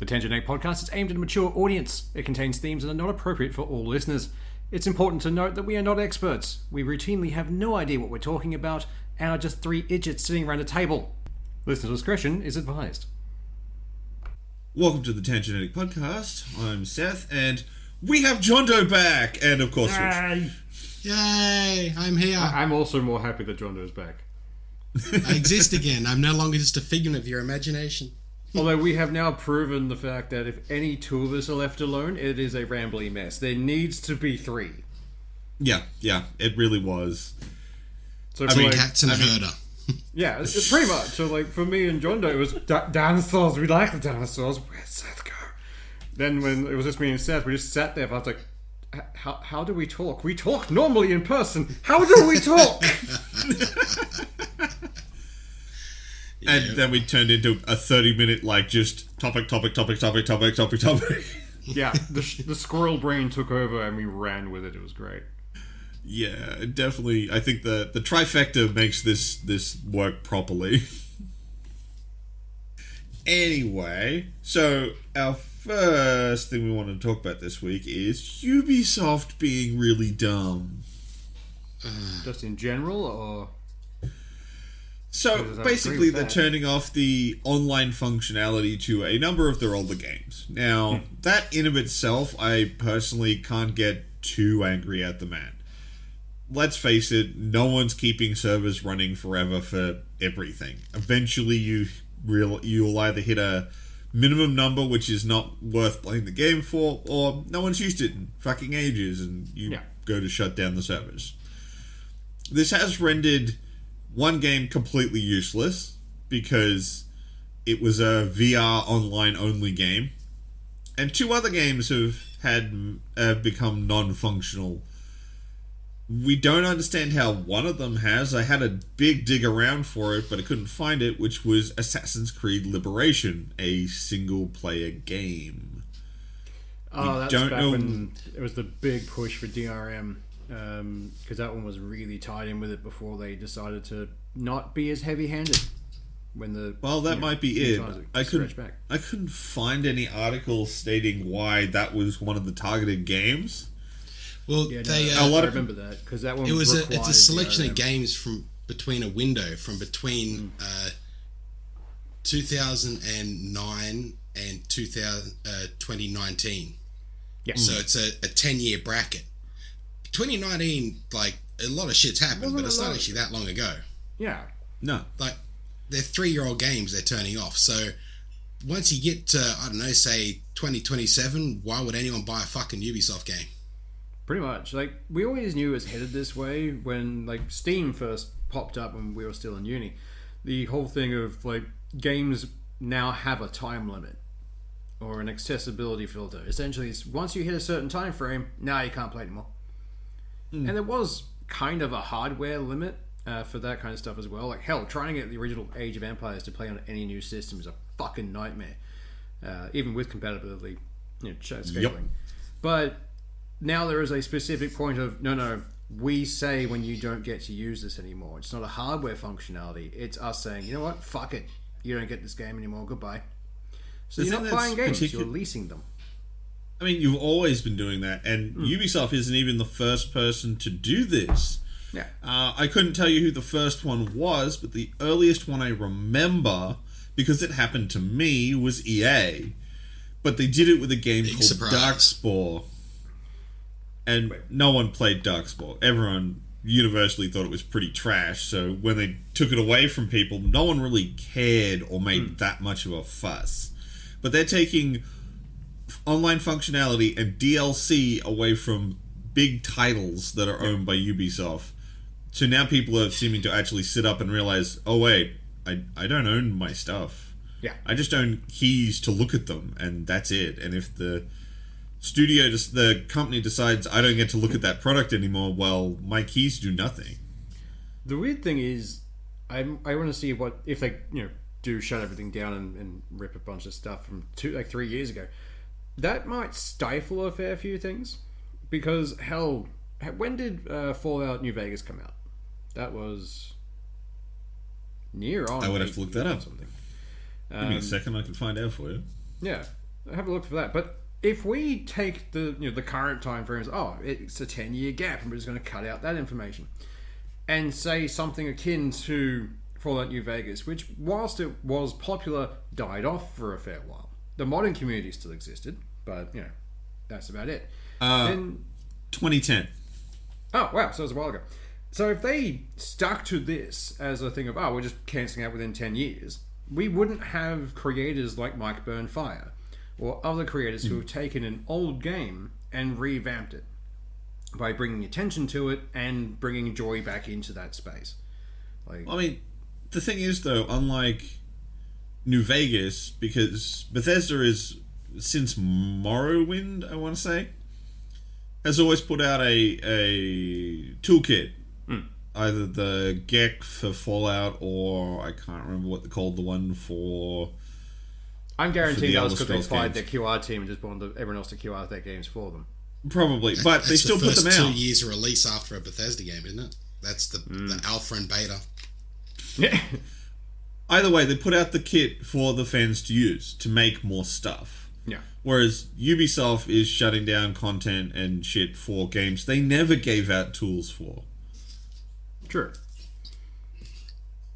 The Tangent 8 podcast is aimed at a mature audience. It contains themes that are not appropriate for all listeners. It's important to note that we are not experts. We routinely have no idea what we're talking about and are just three idiots sitting around a table. Listener discretion is advised. Welcome to the Tangent 8 podcast. I'm Seth, and we have John Doe back, and of course, Yay! Yay! I'm here. I'm also more happy that John Doe is back. I exist again. I'm no longer just a figment of your imagination. Although we have now proven the fact that if any two of us are left alone, it is a rambly mess. There needs to be three. Yeah, it really was. So Cats and a herder. Yeah, it's pretty much. So, like, for me and John Doe, it was dinosaurs. We like the dinosaurs. Where'd Seth go? Then when it was just me and Seth, we just sat there. I was like, how do we talk? We talk normally in person. How do we talk? And then we turned into a 30-minute, like, just topic. Yeah, the squirrel brain took over and we ran with it. It was great. Yeah, definitely. I think the trifecta makes this work properly. Anyway, so our first thing we want to talk about this week is Ubisoft being really dumb. Just in general, or... So, basically, they're turning off the online functionality to a number of their older games. Now, that in of itself, I personally can't get too angry at the man. Let's face it, no one's keeping servers running forever for everything. Eventually, you'll either hit a minimum number, which is not worth playing the game for, or no one's used it in fucking ages, and you go to shut down the servers. This has rendered one game completely useless because it was a VR online only game, and two other games have become non-functional. We don't understand how one of them has. I had a big dig around for it, but I couldn't find it, which was Assassin's Creed Liberation, a single-player game. Oh, that's back when it was the big push for DRM. Because that one was really tied in with it before they decided to not be as heavy-handed. That might be it. I couldn't find any articles stating why that was one of the targeted games. Well, I remember that because that one it's a selection of games from between 2009 and 2019. Yeah. So it's a 10-year bracket. 2019, like, a lot of shit's happened, but it's not actually that long ago. Yeah. No. Like, they're 3-year-old games they're turning off. So once you get to, I don't know, say 2027, why would anyone buy a fucking Ubisoft game? Pretty much. Like, we always knew it was headed this way when, like, Steam first popped up when we were still in uni. The whole thing of, like, games now have a time limit or an accessibility filter. Essentially, it's once you hit a certain time frame, now you can't play anymore. And there was kind of a hardware limit for that kind of stuff as well. Like, hell, trying to get the original Age of Empires to play on any new system is a fucking nightmare. Even with compatibility, scaling. Yep. But now there is a specific point of, no, we say when you don't get to use this anymore. It's not a hardware functionality. It's us saying, you know what, fuck it. You don't get this game anymore. Goodbye. So you're not buying games, you're leasing them. I mean, you've always been doing that, and Ubisoft isn't even the first person to do this. Yeah. I couldn't tell you who the first one was, but the earliest one I remember, because it happened to me, was EA. But they did it with a game called Darkspore. And no one played Darkspore. Everyone universally thought it was pretty trash, so when they took it away from people, no one really cared or made that much of a fuss. But they're taking online functionality and DLC away from big titles that are owned by Ubisoft. So now people are seeming to actually sit up and realize, oh wait, I don't own my stuff. Yeah. I just own keys to look at them, and that's it. And if the the company decides I don't get to look at that product anymore, well, my keys do nothing. The weird thing is, I want to see what if they do shut everything down and rip a bunch of stuff from 3 years ago. That might stifle a fair few things, because hell, when did Fallout New Vegas come out? That was near on. I would have to look that up. Something. Give me a second, I can find out for you. Yeah, have a look for that. But if we take the current time frames, it's a 10-year gap, and we're just going to cut out that information, and say something akin to Fallout New Vegas, which, whilst it was popular, died off for a fair while. The modding community still existed, but that's about it. 2010. Oh wow, so it was a while ago. So if they stuck to this as a thing of we're just cancelling out within 10 years, we wouldn't have creators like Mike Burnfire or other creators who have taken an old game and revamped it by bringing attention to it and bringing joy back into that space. I mean, the thing is, though, unlike New Vegas, because Bethesda is, since Morrowind, I want to say, has always put out a toolkit. Either the GEC for Fallout, or I can't remember what they called the one for... I'm guaranteeing that was because they fired their QR team and just wanted everyone else to QR their games for them. Probably, but they still put them out. That's the 2 years of release after a Bethesda game, isn't it? That's the alpha and beta. Yeah. Either way, they put out the kit for the fans to use, to make more stuff. Yeah. Whereas Ubisoft is shutting down content and shit for games they never gave out tools for. True.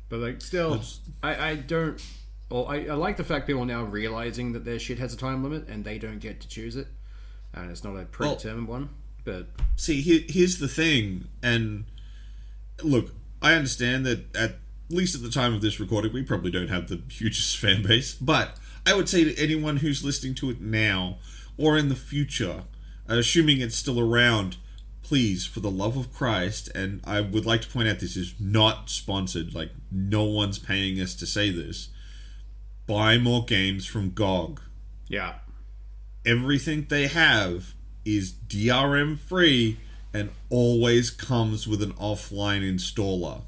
But still, I don't... Well, I like the fact people are now realizing that their shit has a time limit and they don't get to choose it. And it's not a predetermined one. But see, here's the thing. And look, I understand that at least at the time of this recording, we probably don't have the hugest fan base. But I would say to anyone who's listening to it now or in the future, assuming it's still around, please, for the love of Christ, and I would like to point out this is not sponsored, like no one's paying us to say this, buy more games from GOG. Yeah. Everything they have is DRM free and always comes with an offline installer.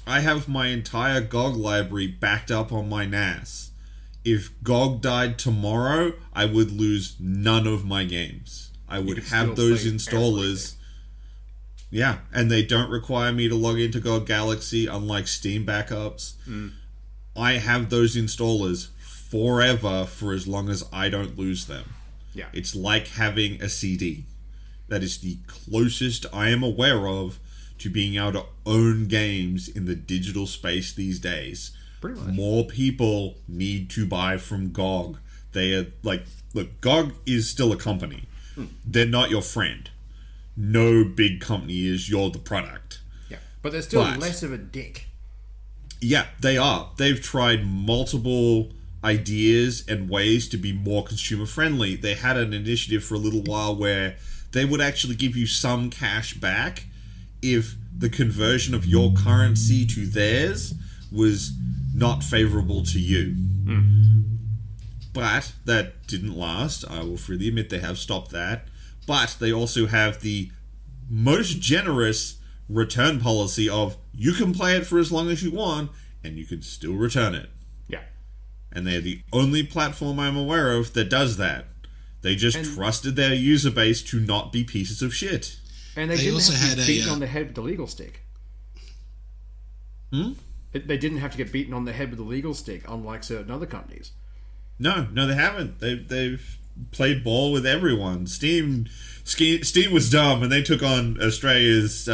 I have my entire GOG library backed up on my NAS. If GOG died tomorrow, I would lose none of my games. I would have those installers. Yeah, and they don't require me to log into GOG Galaxy, unlike Steam backups. I have those installers forever for as long as I don't lose them. Yeah. It's like having a CD. That is the closest I am aware of to being able to own games in the digital space these days. Pretty much. More people need to buy from GOG. They are look, GOG is still a company. They're not your friend. No big company is you're the product. Yeah, but they're still less of a dick. Yeah, they are. They've tried multiple ideas and ways to be more consumer friendly. They had an initiative for a little while where they would actually give you some cash back if the conversion of your currency to theirs was not favorable to you. But that didn't last. I will freely admit they have stopped that. But they also have the most generous return policy of you can play it for as long as you want and you can still return it. Yeah. And they're the only platform I'm aware of that does that. They just trusted their user base to not be pieces of shit. And they didn't also have to get beaten on the head with the legal stick. They didn't have to get beaten on the head with the legal stick, unlike certain other companies. No, they haven't. They've played ball with everyone. Steam was dumb, and they took on Australia's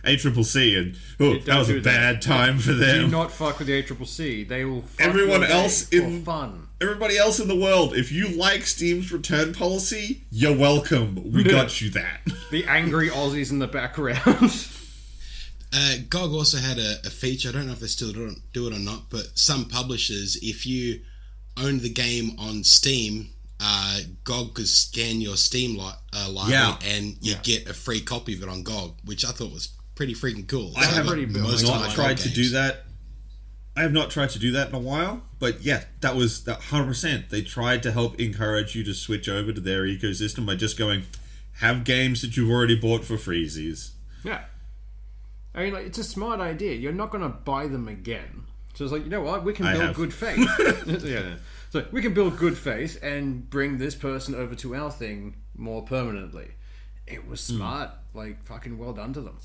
ACCC, and that was a bad time for them. Do not fuck with the ACCC. They will fuck everyone else for fun. Everybody else in the world, if you like Steam's return policy, you're welcome. We got you that. The angry Aussies in the background. GOG also had a feature, I don't know if they still do it or not, but some publishers, if you own the game on Steam, GOG could scan your Steam library and you get a free copy of it on GOG, which I thought was pretty freaking cool. I have not tried to do that. I have not tried to do that in a while, but yeah, that was 100%. They tried to help encourage you to switch over to their ecosystem by just going, have games that you've already bought for freezies. Yeah. I mean, it's a smart idea. You're not going to buy them again. So it's like, you know what? We can build good faith. Yeah. So we can build good faith and bring this person over to our thing more permanently. It was smart. Like, fucking well done to them.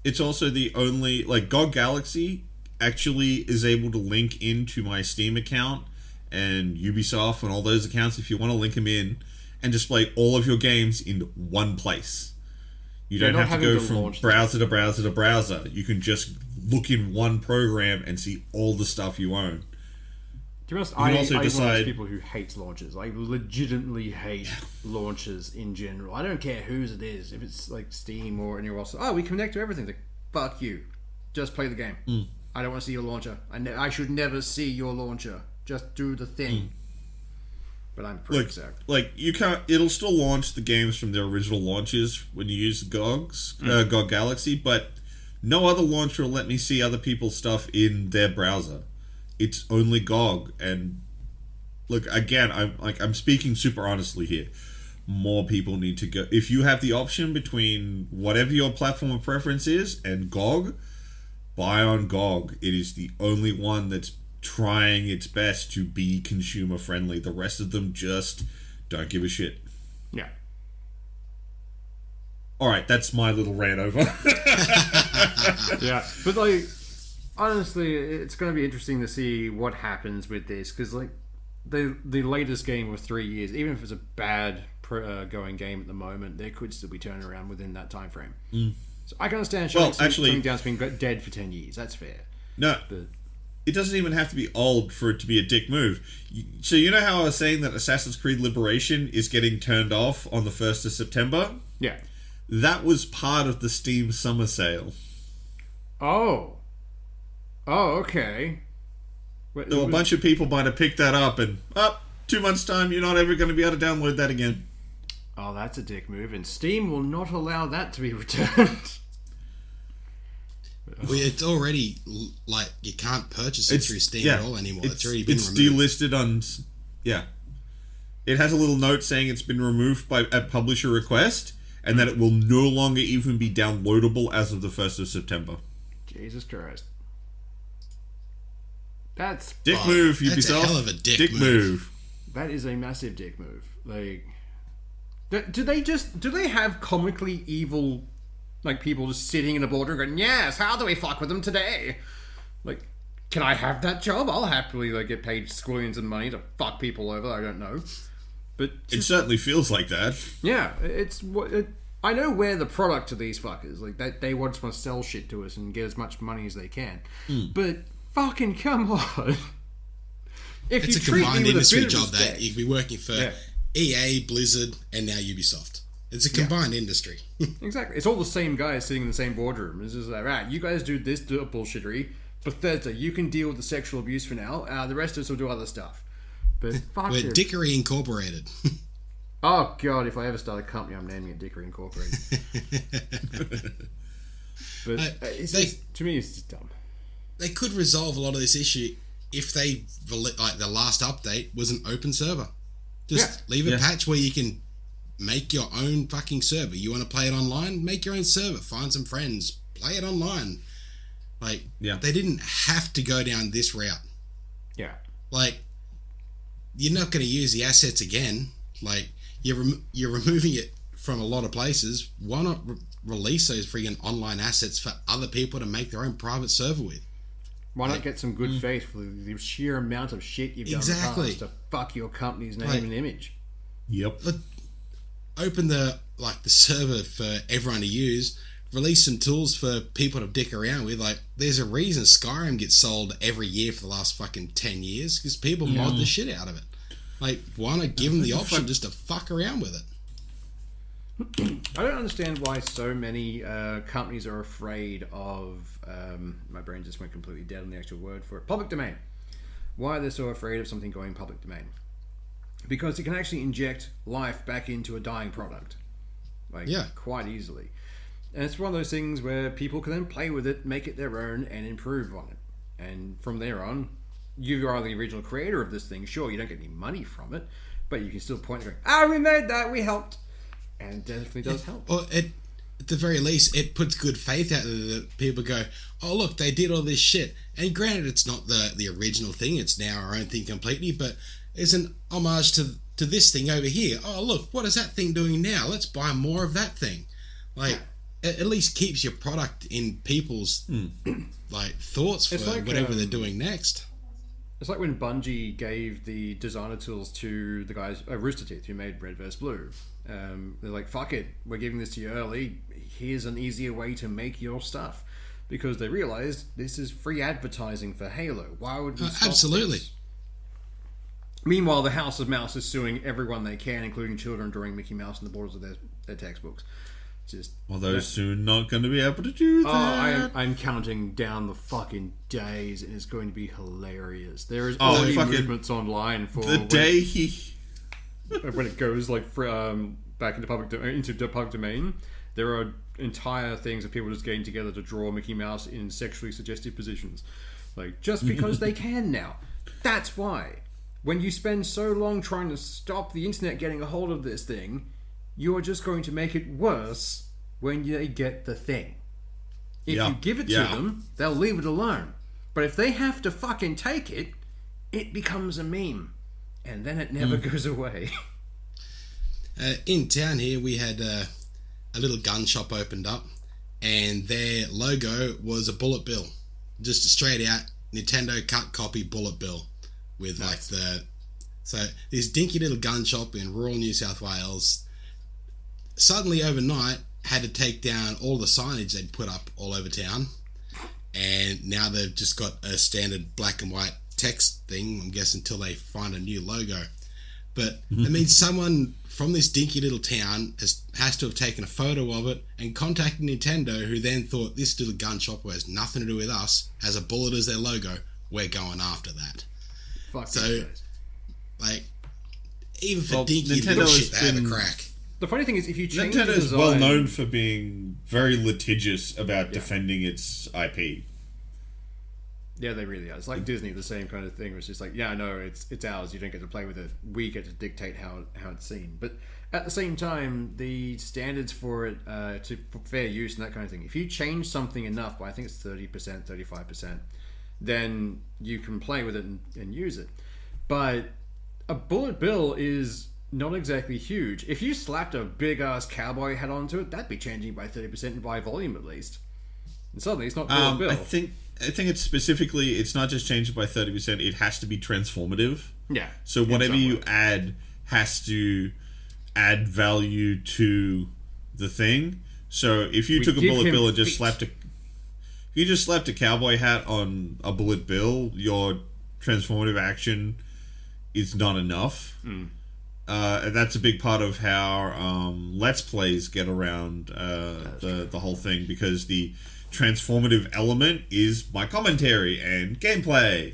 It's also the only... Like, GOG Galaxy actually is able to link into my Steam account and Ubisoft and all those accounts if you want to link them in and display all of your games in one place. You don't have to go from browser to browser to browser. You can just look in one program and see all the stuff you own. To be honest, I'm one of those people who hates launches. I legitimately hate launches in general. I don't care whose it is. If it's like Steam or anywhere else. Oh, we connect to everything. Like, fuck you. Just play the game. I don't want to see your launcher. I should never see your launcher. Just do the thing. But I'm pretty exact. Like, you can't... It'll still launch the games from their original launches when you use GOG Galaxy, but no other launcher will let me see other people's stuff in their browser. It's only GOG, and look, again, I'm speaking super honestly here. More people need to go. If you have the option between whatever your platform of preference is and GOG, buy on GOG. It is the only one that's trying its best to be consumer friendly. The rest of them just don't give a shit. Yeah. All right, that's my little rant over. Yeah, but like, honestly, it's going to be interesting to see what happens with this, because like the latest game of 3 years, even if it's a bad going game at the moment, they could still be turning around within that time frame. So I can understand shutting down's been dead for 10 years. That's fair. No, but it doesn't even have to be old for it to be a dick move. So you know how I was saying that Assassin's Creed Liberation is getting turned off on the 1st of September? Yeah. That was part of the Steam summer sale. Oh, okay. A bunch of people might have picked that up, and 2 months' time, you're not ever going to be able to download that again. Oh, that's a dick move, and Steam will not allow that to be returned. Well, it's already, like, you can't purchase it through Steam at all anymore. It's already been removed. It's delisted on... Yeah. It has a little note saying it's been removed at publisher request, and that it will no longer even be downloadable as of the 1st of September. Jesus Christ. That's... Dick move, Ubisoft. That's a hell of a dick move. That is a massive dick move. Like... Do they have comically evil... Like, people just sitting in a boardroom going, yes, how do we fuck with them today? Like, can I have that job? I'll happily, like, get paid squillions of money to fuck people over. I don't know. But it certainly feels like that. Yeah, I know we're the product of these fuckers. Like, they just want to sell shit to us and get as much money as they can. But fucking come on. It's a combined industry job that you could be working for EA, Blizzard, and now Ubisoft. It's a combined industry. Exactly. It's all the same guys sitting in the same boardroom. It's just like, right, you guys do this bullshittery. Bethesda, you can deal with the sexual abuse for now. The rest of us will do other stuff. But fuck We're Dickory Incorporated. Oh, God, if I ever start a company, I'm naming it Dickory Incorporated. But to me, it's just dumb. They could resolve a lot of this issue if they, like, the last update was an open server. Just leave a patch where you can make your own fucking server. You want to play it online? Make your own server. Find some friends. Play it online. Like, they didn't have to go down this route. Yeah. Like, you're not going to use the assets again. Like, you're removing it from a lot of places. Why not release those freaking online assets for other people to make their own private server with? Why not get some good faith for the sheer amount of shit you've done in the past to fuck your company's name and image? Yep. Open the server for everyone to use. Release some tools for people to dick around with. Like, there's a reason Skyrim gets sold every year for the last fucking 10 years, because people mod the shit out of it. Like, why not give them the option just to fuck around with it? I don't understand why so many companies are afraid of... my brain just went completely dead on the actual word for it. Public domain. Why are they so afraid of something going public domain? Because it can actually inject life back into a dying product. Quite easily. And it's one of those things where people can then play with it, make it their own, and improve on it. And from there on, you are the original creator of this thing. Sure, you don't get any money from it, but you can still point and go, we made that, we helped. And it definitely does help. Or at the very least, it puts good faith out there that people go, oh, look, they did all this shit. And granted, it's not the original thing. It's now our own thing completely, but it's an homage to this thing over here. Oh, look, what is that thing doing now? Let's buy more of that thing. Like, it at least keeps your product in people's like thoughts for whatever they're doing next. It's like when Bungie gave the designer tools to the guys, Rooster Teeth, who made Red vs. Blue. They're like, fuck it, we're giving this to you early. Here's an easier way to make your stuff. Because they realized this is free advertising for Halo. Why would we stop absolutely. this? Meanwhile, the House of Mouse is suing everyone they can, including children drawing Mickey Mouse on the borders of their textbooks. Well, they're soon not going to be able to do that. I'm counting down the fucking days, and it's going to be hilarious. There is already movements online for the day when it goes like back into public domain. There are entire things of people just getting together to draw Mickey Mouse in sexually suggestive positions, like just because they can now. That's why. When you spend so long trying to stop the internet getting a hold of this thing, you're just going to make it worse when they get the thing. If you give it to them, they'll leave it alone. But if they have to fucking take it, it becomes a meme. And then it never goes away. In town here, we had a little gun shop opened up, and their logo was a bullet bill. Just a straight out Nintendo cut copy bullet bill. With So this dinky little gun shop in rural New South Wales suddenly overnight had to take down all the signage they'd put up all over town, and now they've just got a standard black and white text thing, I'm guessing, until they find a new logo. But that means someone from this dinky little town has to have taken a photo of it and contacted Nintendo, who then thought, this little gun shop who has nothing to do with us has a bullet as their logo, we're going after that. So, like, even for dinky little shit, they have a crack. The funny thing is, if you change Nintendo the is design, well known for being very litigious about defending its IP. Yeah, they really are. It's like Disney, the same kind of thing. It's just like, yeah, no, it's ours. You don't get to play with it. We get to dictate how it's seen. But at the same time, the standards for it, for fair use and that kind of thing. If you change something enough by, I think it's 30%, 35%, then you can play with it and use it. But a bullet bill is not exactly huge. If you slapped a big ass cowboy hat onto it, that'd be changing by 30% by volume at least. And suddenly it's not bullet bill. I think it's specifically, it's not just changing by 30%, it has to be transformative. Yeah. So whatever you add has to add value to the thing. So if you took a bullet bill and just slapped a cowboy hat on a bullet bill, your transformative action is not enough. And that's a big part of how Let's Plays get around the whole thing, because the transformative element is my commentary and gameplay.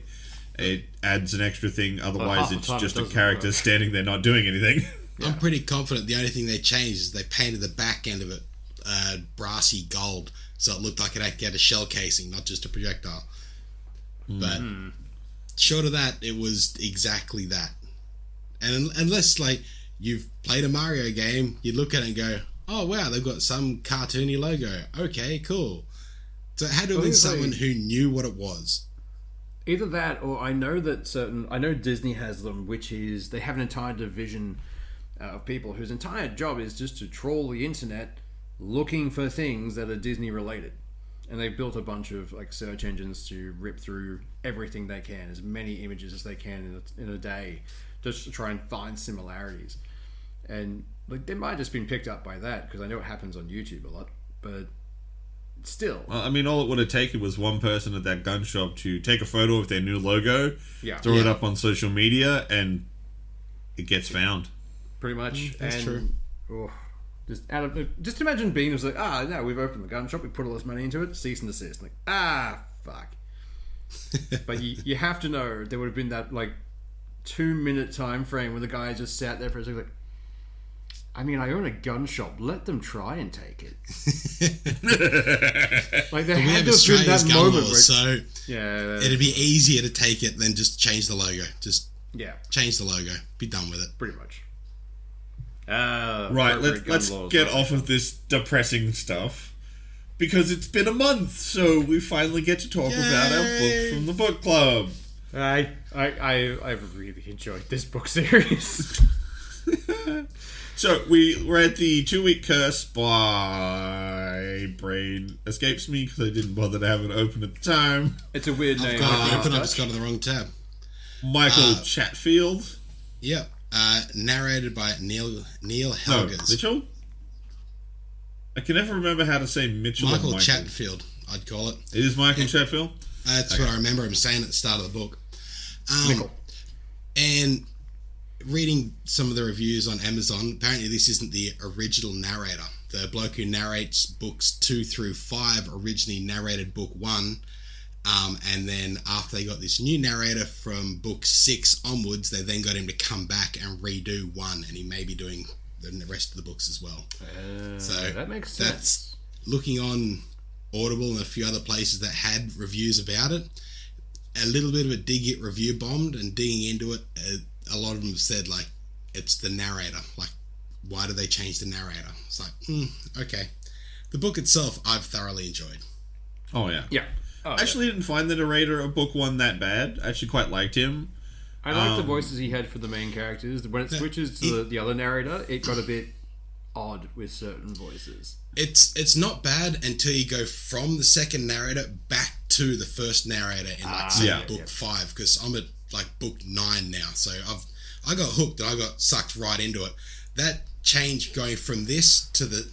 It adds an extra thing, otherwise it's just a character standing there not doing anything. I'm pretty confident the only thing they changed is they painted the back end of it brassy gold, so it looked like it had a shell casing, not just a projectile. But short of that, it was exactly that. And unless, like, you've played a Mario game, you look at it and go, oh wow, they've got some cartoony logo. Okay, cool. So it had to have been someone who knew what it was. Either that, or I know Disney has them, which is they have an entire division of people whose entire job is just to troll the internet looking for things that are Disney related. And they've built a bunch of like search engines to rip through everything they can, as many images as they can in a day, just to try and find similarities. And like they might have just been picked up by that, because I know it happens on YouTube a lot, but still. Well, I mean, all it would have taken was one person at that gun shop to take a photo of their new logo, throw it up on social media, and it gets found. Pretty much. That's true. Oh, just imagine being just like, no, we've opened the gun shop, we put all this money into it, cease and desist. Like, fuck. But you have to know there would have been that like 2-minute time frame where the guy just sat there for a second like, I mean, I own a gun shop. Let them try and take it. Like they had to have been that moment where, so it'd be easier to take it than just change the logo. Just change the logo. Be done with it. Pretty much. Right. Let's get off of this depressing stuff, because it's been a month, so we finally get to talk about our book from the book club. I've really enjoyed this book series. So we read the 2-Week Curse by Brain Escapes Me, because I didn't bother to have it open at the time. It's a weird name. I've got it open, I've just got it on the wrong tab. Michael Chatfield. Yep. Narrated by Neil No, Helgers. Mitchell? I can never remember how to say Mitchell. Michael Chatfield, I'd call it. It is Michael Chatfield? That's what I remember him saying at the start of the book. Nickel. And reading some of the reviews on Amazon, apparently this isn't the original narrator. The bloke who narrates books 2 through 5 originally narrated book 1. And then after they got this new narrator from book 6 onwards, they then got him to come back and redo 1. And he may be doing the rest of the books as well. So that makes sense. That's looking on Audible and a few other places that had reviews about it. A little bit of it did get review bombed, and digging into it, a lot of them said, like, it's the narrator. Like, why did they change the narrator? It's like, okay. The book itself, I've thoroughly enjoyed. Oh, yeah. Yeah. I actually didn't find the narrator of book 1 that bad. I actually quite liked him. I like the voices he had for the main characters. When it switches to the other narrator, it got a bit odd with certain voices. It's not bad until you go from the second narrator back to the first narrator in book 5, because I'm at like book 9 now. So I got hooked and I got sucked right into it. That change going from this to the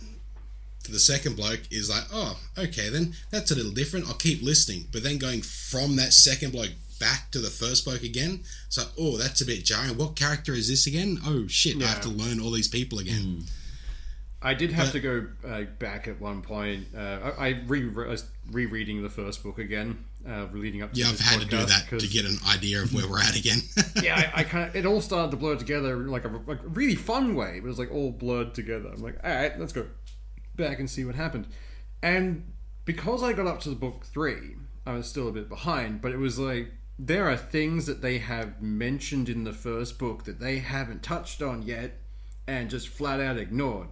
second bloke is like, oh, okay, then that's a little different. I'll keep listening. But then going from that second bloke back to the first bloke again, it's like, oh, that's a bit jarring. What character is this again? Oh shit, I have to learn all these people again. I did have to go back at one point. I was rereading the first book again, leading up to I've had to do that to get an idea of where we're at again. I kind of, it all started to blur together in like a really fun way. It was like all blurred together. I'm like, all right, let's go back and see what happened. And because I got up to the book 3, I was still a bit behind, but it was like, there are things that they have mentioned in the first book that they haven't touched on yet and just flat out ignored.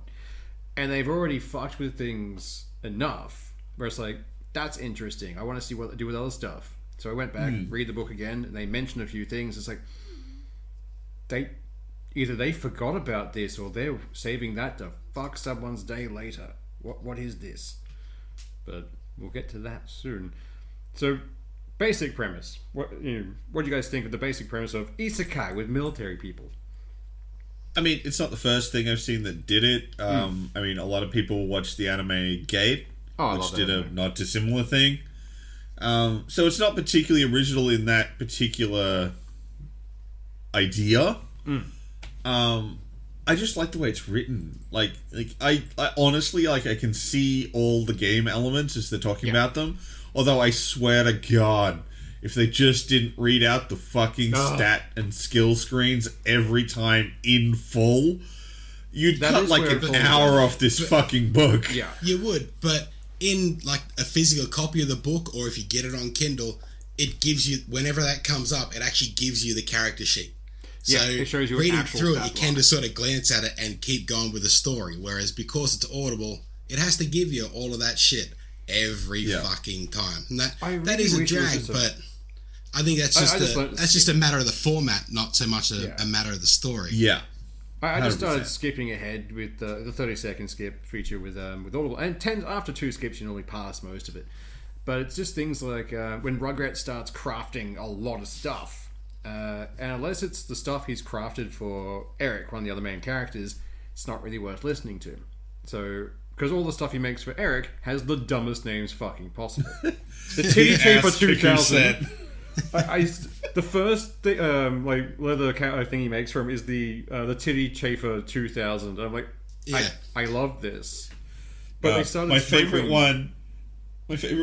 And they've already fucked with things enough where it's like, that's interesting. I want to see what they do with other stuff. So I went back, read the book again, and they mentioned a few things. It's like, either they forgot about this or they're saving that to fuck someone's day later. What is this? But we'll get to that soon. So, basic premise. What do you guys think of the basic premise of isekai with military people? I mean, it's not the first thing I've seen that did it. I mean, a lot of people watched the anime Gate, which did a not dissimilar thing. So it's not particularly original in that particular idea. I just like the way it's written. Like I honestly, like, I can see all the game elements as they're talking about them. Although I swear to God, if they just didn't read out the fucking stat and skill screens every time in full, you'd cut like an hour off this fucking book. Yeah, you would. But in like a physical copy of the book, or if you get it on Kindle, it gives you, whenever that comes up, it actually gives you the character sheet. So it shows you reading through it, you can just sort of glance at it and keep going with the story. Whereas because it's Audible, it has to give you all of that shit every fucking time. And that is a drag, but I think that's just a matter of the format, not so much a matter of the story. Yeah. I just started skipping ahead with the 30-second skip feature with Audible, and after 2 skips you normally pass most of it. But it's just things like when Rugrat starts crafting a lot of stuff, and unless it's the stuff he's crafted for Eric, one of the other main characters, it's not really worth listening to. So, because all the stuff he makes for Eric has the dumbest names fucking possible. The Titty Taper 2000. The first leather thing he makes for him is the Titty Chafer 2000. I'm like, I love this. But they started my favorite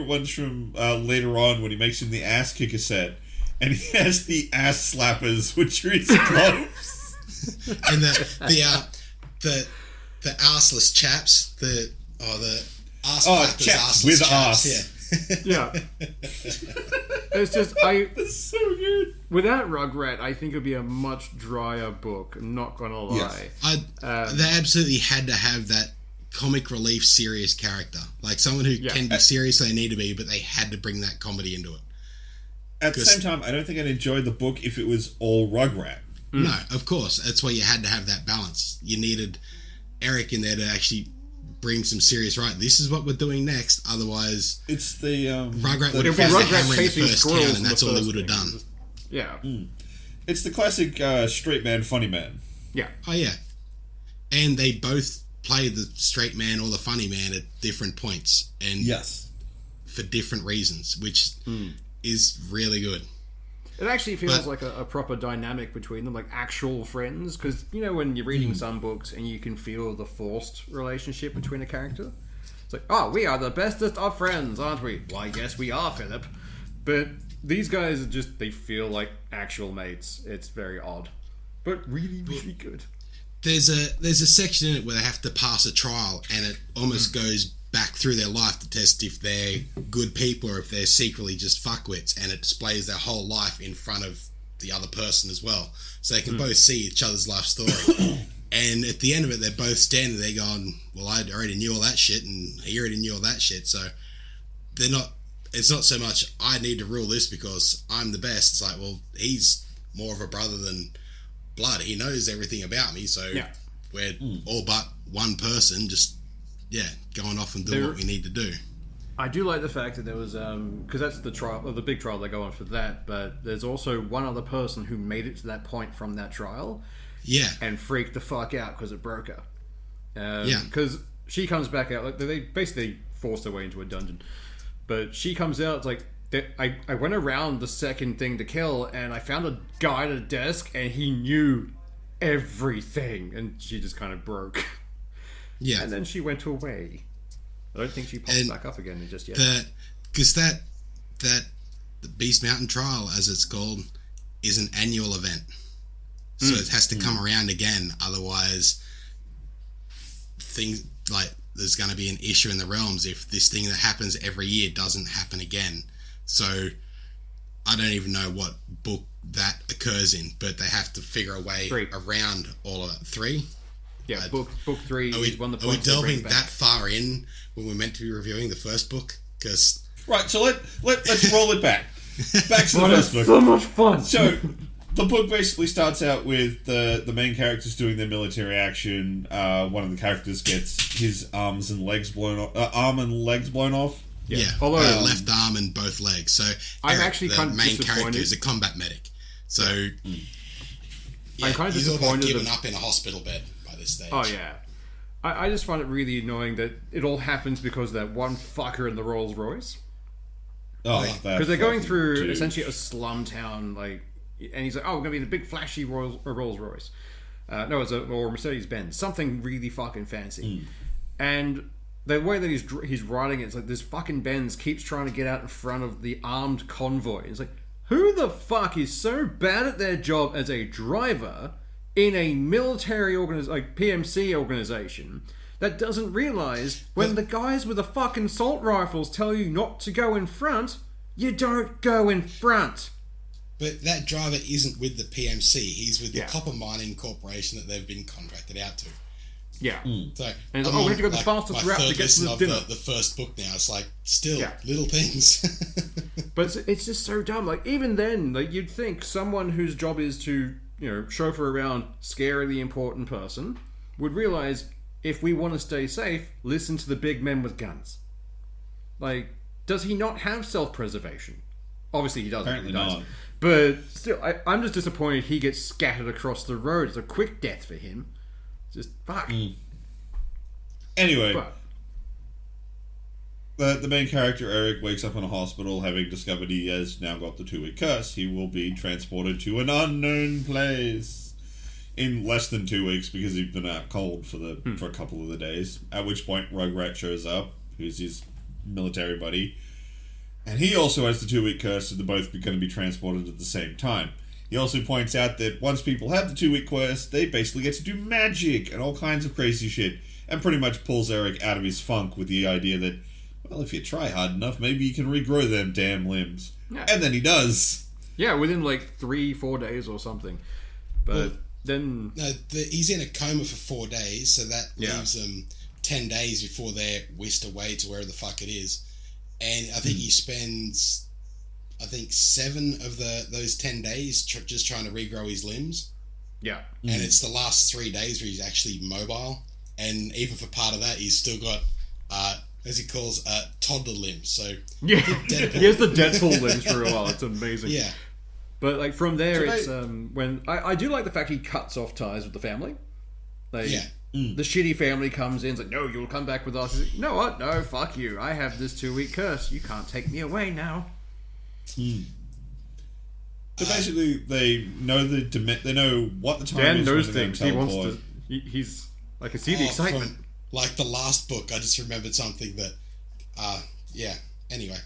one's from later on when he makes him the ass kicker set, and he has the ass slappers, which are his gloves, and the arseless chaps, the ass slappers, chaps with chaps, ass. Yeah. It's just That's so good. Without Rugrat, I think it'd be a much drier book. I'm not gonna lie. They absolutely had to have that comic relief serious character, like someone who can be serious they need to be, but they had to bring that comedy into it. At the same time, I don't think I'd enjoy the book if it was all Rugrat. No, of course. That's why you had to have that balance. You needed Eric in there to actually bring some serious, right, this is what we're doing next, otherwise it's the Rugrat would have the hammer in the first town, and that's all they would have done. Yeah. It's the classic straight man, funny man. Yeah. Oh, yeah. And they both play the straight man or the funny man at different points. And yes. For different reasons, which is really good. It actually feels like a proper dynamic between them, like actual friends. Because, you know, when you're reading some books and you can feel the forced relationship between a character. It's like, oh, we are the bestest of friends, aren't we? Why, yes, we are, Philip. But these guys are just, they feel like actual mates. It's very odd. But really, really good. There's a section in it where they have to pass a trial, and it almost goes back through their life to test if they're good people or if they're secretly just fuckwits, and it displays their whole life in front of the other person as well. So they can both see each other's life story. And at the end of it, they're both standing there going, well, I already knew all that shit, and he already knew all that shit. So it's not so much, I need to rule this because I'm the best. It's like, well, he's more of a brother than blood. He knows everything about me. So we're all but one person just, going off and doing what we need to do. I do like the fact that there was, because that's the trial, or the big trial they go on for that, but there's also one other person who made it to that point from that trial. Yeah. And freaked the fuck out because it broke her. Because she comes back out, like they basically forced her way into a dungeon. But she comes out, it's like, I went around the second thing to kill, and I found a guy at a desk, and he knew everything. And she just kind of broke. Yeah. And then she went away. I don't think she popped back up again just yet. Because that the Beast Mountain trial, as it's called, is an annual event. So it has to come around again, otherwise things like there's going to be an issue in the realms if this thing that happens every year doesn't happen again. So I don't even know what book that occurs in, but they have to figure a way around all of it. 3? Yeah, book 3 is one of the points. Are we delving that far in when we're meant to be reviewing the first book? Because so let's roll it back. Back to the first book. So much fun. So the book basically starts out with the main characters doing their military action. One of the characters gets his arm and legs blown off. Yeah. Although left arm and both legs. So I'm actually kind of main disappointed. character is a combat medic. So I'm kind of he's disappointed. He's given up in a hospital bed by this stage. Oh yeah. I just find it really annoying that it all happens because of that one fucker in the Rolls Royce. Oh, because they're going through essentially a slum town, like, and he's like, "Oh, we're gonna be the big flashy Rolls Royce." No, it's or Mercedes Benz, something really fucking fancy. And the way that he's riding it's like this fucking Benz keeps trying to get out in front of the armed convoy. It's like, who the fuck is so bad at their job as a driver in a military like PMC organization that doesn't realize when the guys with the fucking assault rifles tell you not to go in front, you don't go in front. But that driver isn't with the PMC. He's with the copper mining corporation that they've been contracted out to. Yeah. So, and we have to go the fastest route to get to the dinner. The first book now, it's like, still, little things. But it's just so dumb. Like, even then, like, you'd think someone whose job is to, chauffeur around scary the important person would realize, if we want to stay safe, listen to the big men with guns. Like, does he not have self-preservation? Obviously he doesn't. Apparently not. But still, I'm just disappointed he gets scattered across the road. It's a quick death for him. Just fuck. Anyway, the main character, Eric, wakes up in a hospital having discovered he has now got the 2-week curse. He will be transported to an unknown place in less than 2 weeks because he's been out cold for a couple of the days. At which point Rugrat shows up, who's his military buddy. And he also has the 2-week curse, so they're both going to be transported at the same time. He also points out that once people have the 2-week curse, they basically get to do magic and all kinds of crazy shit, and pretty much pulls Eric out of his funk with the idea that, well, if you try hard enough, maybe you can regrow them damn limbs. Yeah. And then he does. Yeah, within like 3-4 days or something. But then... No, he's in a coma for 4 days, so that leaves them 10 days before they're whisked away to wherever the fuck it is. And I think he spends... 7 of those 10 days just trying to regrow his limbs. Yeah. And it's the last 3 days where he's actually mobile. And even for part of that, he's still got, as he calls, toddler limbs. So yeah, he has the Deadpool limbs for a while. It's amazing. Yeah. But like from there, it's when I do like the fact he cuts off ties with the family. Like, the shitty family comes in, it's like, no, you'll come back with us. He's like, you know what? No, fuck you. I have this 2-week curse. You can't take me away now. So basically, they know they know what the time Dan is. knows when things. He wants to. He's. I can see the excitement. From, like the last book, I just remembered something that. Anyway.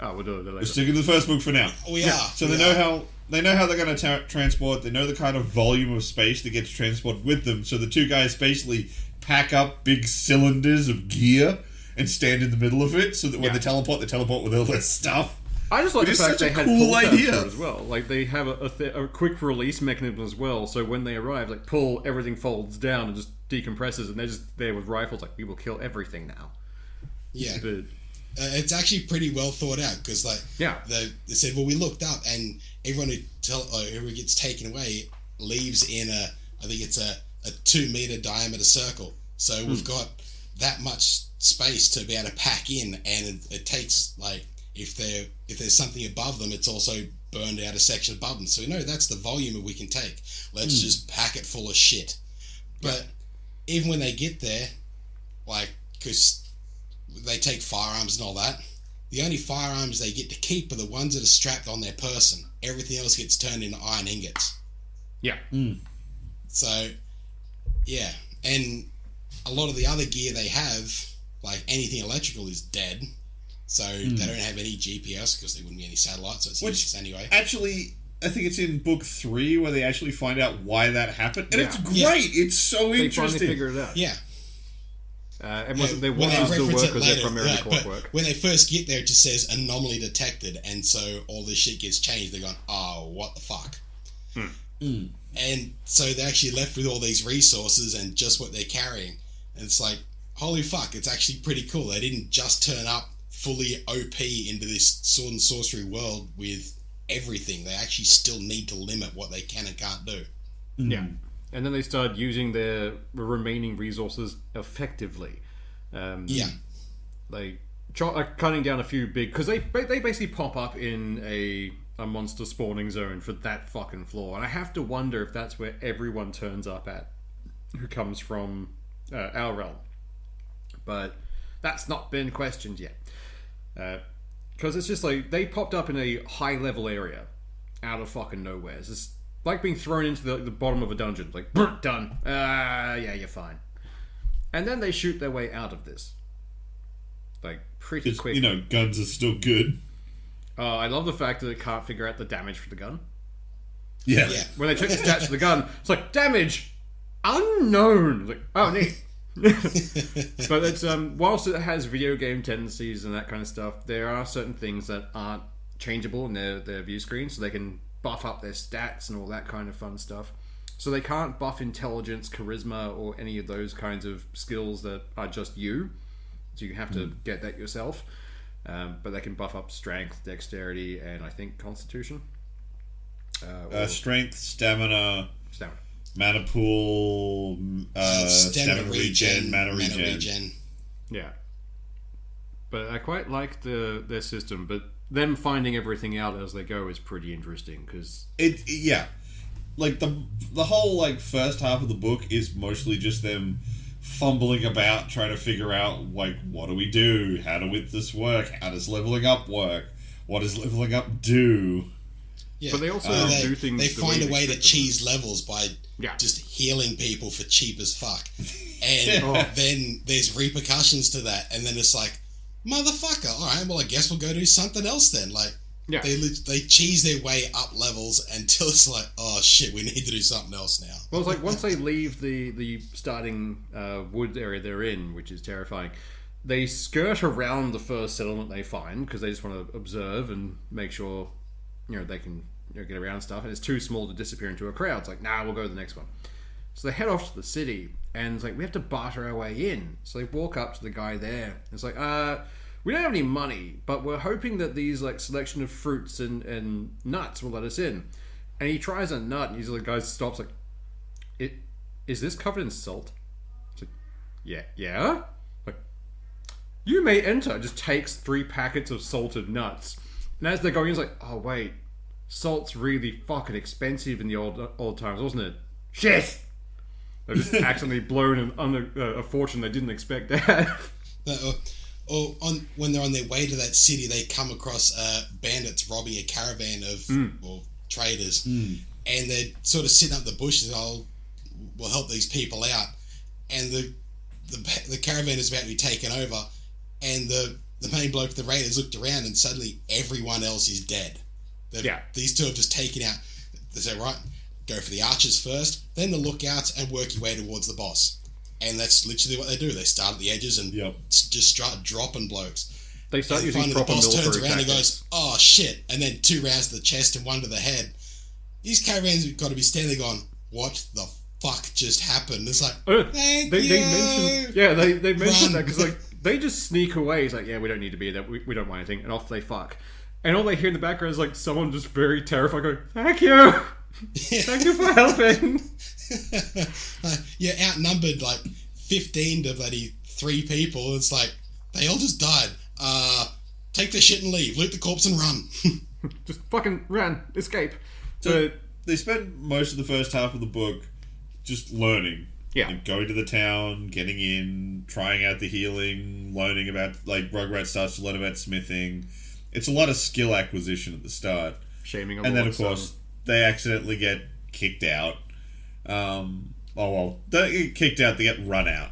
Oh, we'll do it later. We're sticking to the first book for now. We are. So they know how they're going to transport. They know the kind of volume of space that gets transported with them. So the two guys basically pack up big cylinders of gear and stand in the middle of it, so that when they teleport with all their stuff. I just like the fact they had cool pull idea tabs for it as well. Like they have a quick release mechanism as well. So when they arrive, like pull, everything folds down and just decompresses, and they're just there with rifles. Like we will kill everything now. Yeah. But, it's actually pretty well thought out because, like, they said, well, we looked up and everyone who gets taken away leaves in I think it's a 2-meter diameter circle. So we've got that much space to be able to pack in, and it takes, like, if there's something above them, it's also burned out a section above them. So we know that's the volume that we can take. Let's just pack it full of shit. But even when they get there, like, because they take firearms and all that, the only firearms they get to keep are the ones that are strapped on their person. Everything else gets turned into iron ingots. Yeah. So, yeah. And a lot of the other gear they have, like anything electrical, is dead. So they don't have any GPS because there wouldn't be any satellites, so it's useless anyway. Actually, I think it's in book 3 where they actually find out why that happened. And it's great. Yeah. It's so interesting. They finally figure it out. Yeah. And they want to still work because they're primarily clockwork. When they first get there, it just says anomaly detected, and so all this shit gets changed. They're going, oh, what the fuck? And so they're actually left with all these resources and just what they're carrying. And it's like, holy fuck, it's actually pretty cool. They didn't just turn up fully OP into this sword and sorcery world with everything. They actually still need to limit what they can and can't do. Yeah. And then they started using their remaining resources effectively. Like cutting down a few big... Because they basically pop up in a monster spawning zone for that fucking floor. And I have to wonder if that's where everyone turns up at who comes from our realm. But that's not been questioned yet. Because it's just like, they popped up in a high-level area out of fucking nowhere. It's just like being thrown into the bottom of a dungeon. Like, done. Yeah, you're fine. And then they shoot their way out of this. Like, pretty quick. You know, guns are still good. I love the fact that it can't figure out the damage for the gun. Yeah. When they check the stats for the gun, it's like, damage unknown. It's like, oh, neat. But it's whilst it has video game tendencies and that kind of stuff, there are certain things that aren't changeable in their view screen, so they can buff up their stats and all that kind of fun stuff. So they can't buff intelligence, charisma, or any of those kinds of skills that are just you. So you have to get that yourself. But they can buff up strength, dexterity, and I think constitution. Strength, stamina, mana pool, stamina regen, mana regen. Yeah. But I quite like their system, but them finding everything out as they go is pretty interesting, because like the whole like first half of the book is mostly just them fumbling about trying to figure out, like, what do we do, how does this work, how does leveling up work, what does leveling up do. But they also do things. They find a way to cheese levels by just healing people for cheap as fuck, and then there's repercussions to that, and then it's like, motherfucker, all right, well, I guess we'll go do something else then. Like, they cheese their way up levels until it's like, oh shit, we need to do something else now. Well, it's like once they leave the starting wood area they're in, which is terrifying, they skirt around the first settlement they find because they just want to observe and make sure they can get around stuff, and it's too small to disappear into a crowd. It's like, nah, we'll go to the next one. So they head off to the city, and it's like, we have to barter our way in. So they walk up to the guy there. It's like, we don't have any money, but we're hoping that these like selection of fruits and nuts will let us in. And he tries a nut, and the guy stops like, is this covered in salt? It's like, yeah. Like, you may enter. Just takes 3 packets of salted nuts. And as they're going, he's like, oh wait, salt's really fucking expensive in the old times, wasn't it? Shit! They've just accidentally blown a fortune they didn't expect to have. Or when they're on their way to that city, they come across bandits robbing a caravan of traders, and they're sort of sitting up the bushes. We'll help these people out, and the caravan is about to be taken over, and the main bloke of the raiders looked around, and suddenly everyone else is dead. These two have just taken out. They say, right, go for the archers first, then the lookouts, and work your way towards the boss. And that's literally what they do. They start at the edges and just start dropping blokes. They start and using proper the boss turns military around tactics. and goes, oh shit, and then 2 rounds to the chest and 1 to the head. These caravans have got to be standing on, what the fuck just happened? It's like, thank you. They mentioned that because like they just sneak away. It's like, yeah, we don't need to be there. We don't want anything, and off they fuck. And all they hear in the background is like someone just very terrified going, "Thank you, thank you for helping." You're outnumbered like 15 to bloody 3 people. It's like they all just died. Take their shit and leave. Loot the corpse and run. Just fucking run, escape. So they spend most of the first half of the book just learning. Yeah. Like going to the town, getting in, trying out the healing, learning about, like, Rugrat starts to learn about smithing. It's a lot of skill acquisition at the start. Shaming a And lot then, of course, they accidentally get kicked out. They get kicked out, they get run out.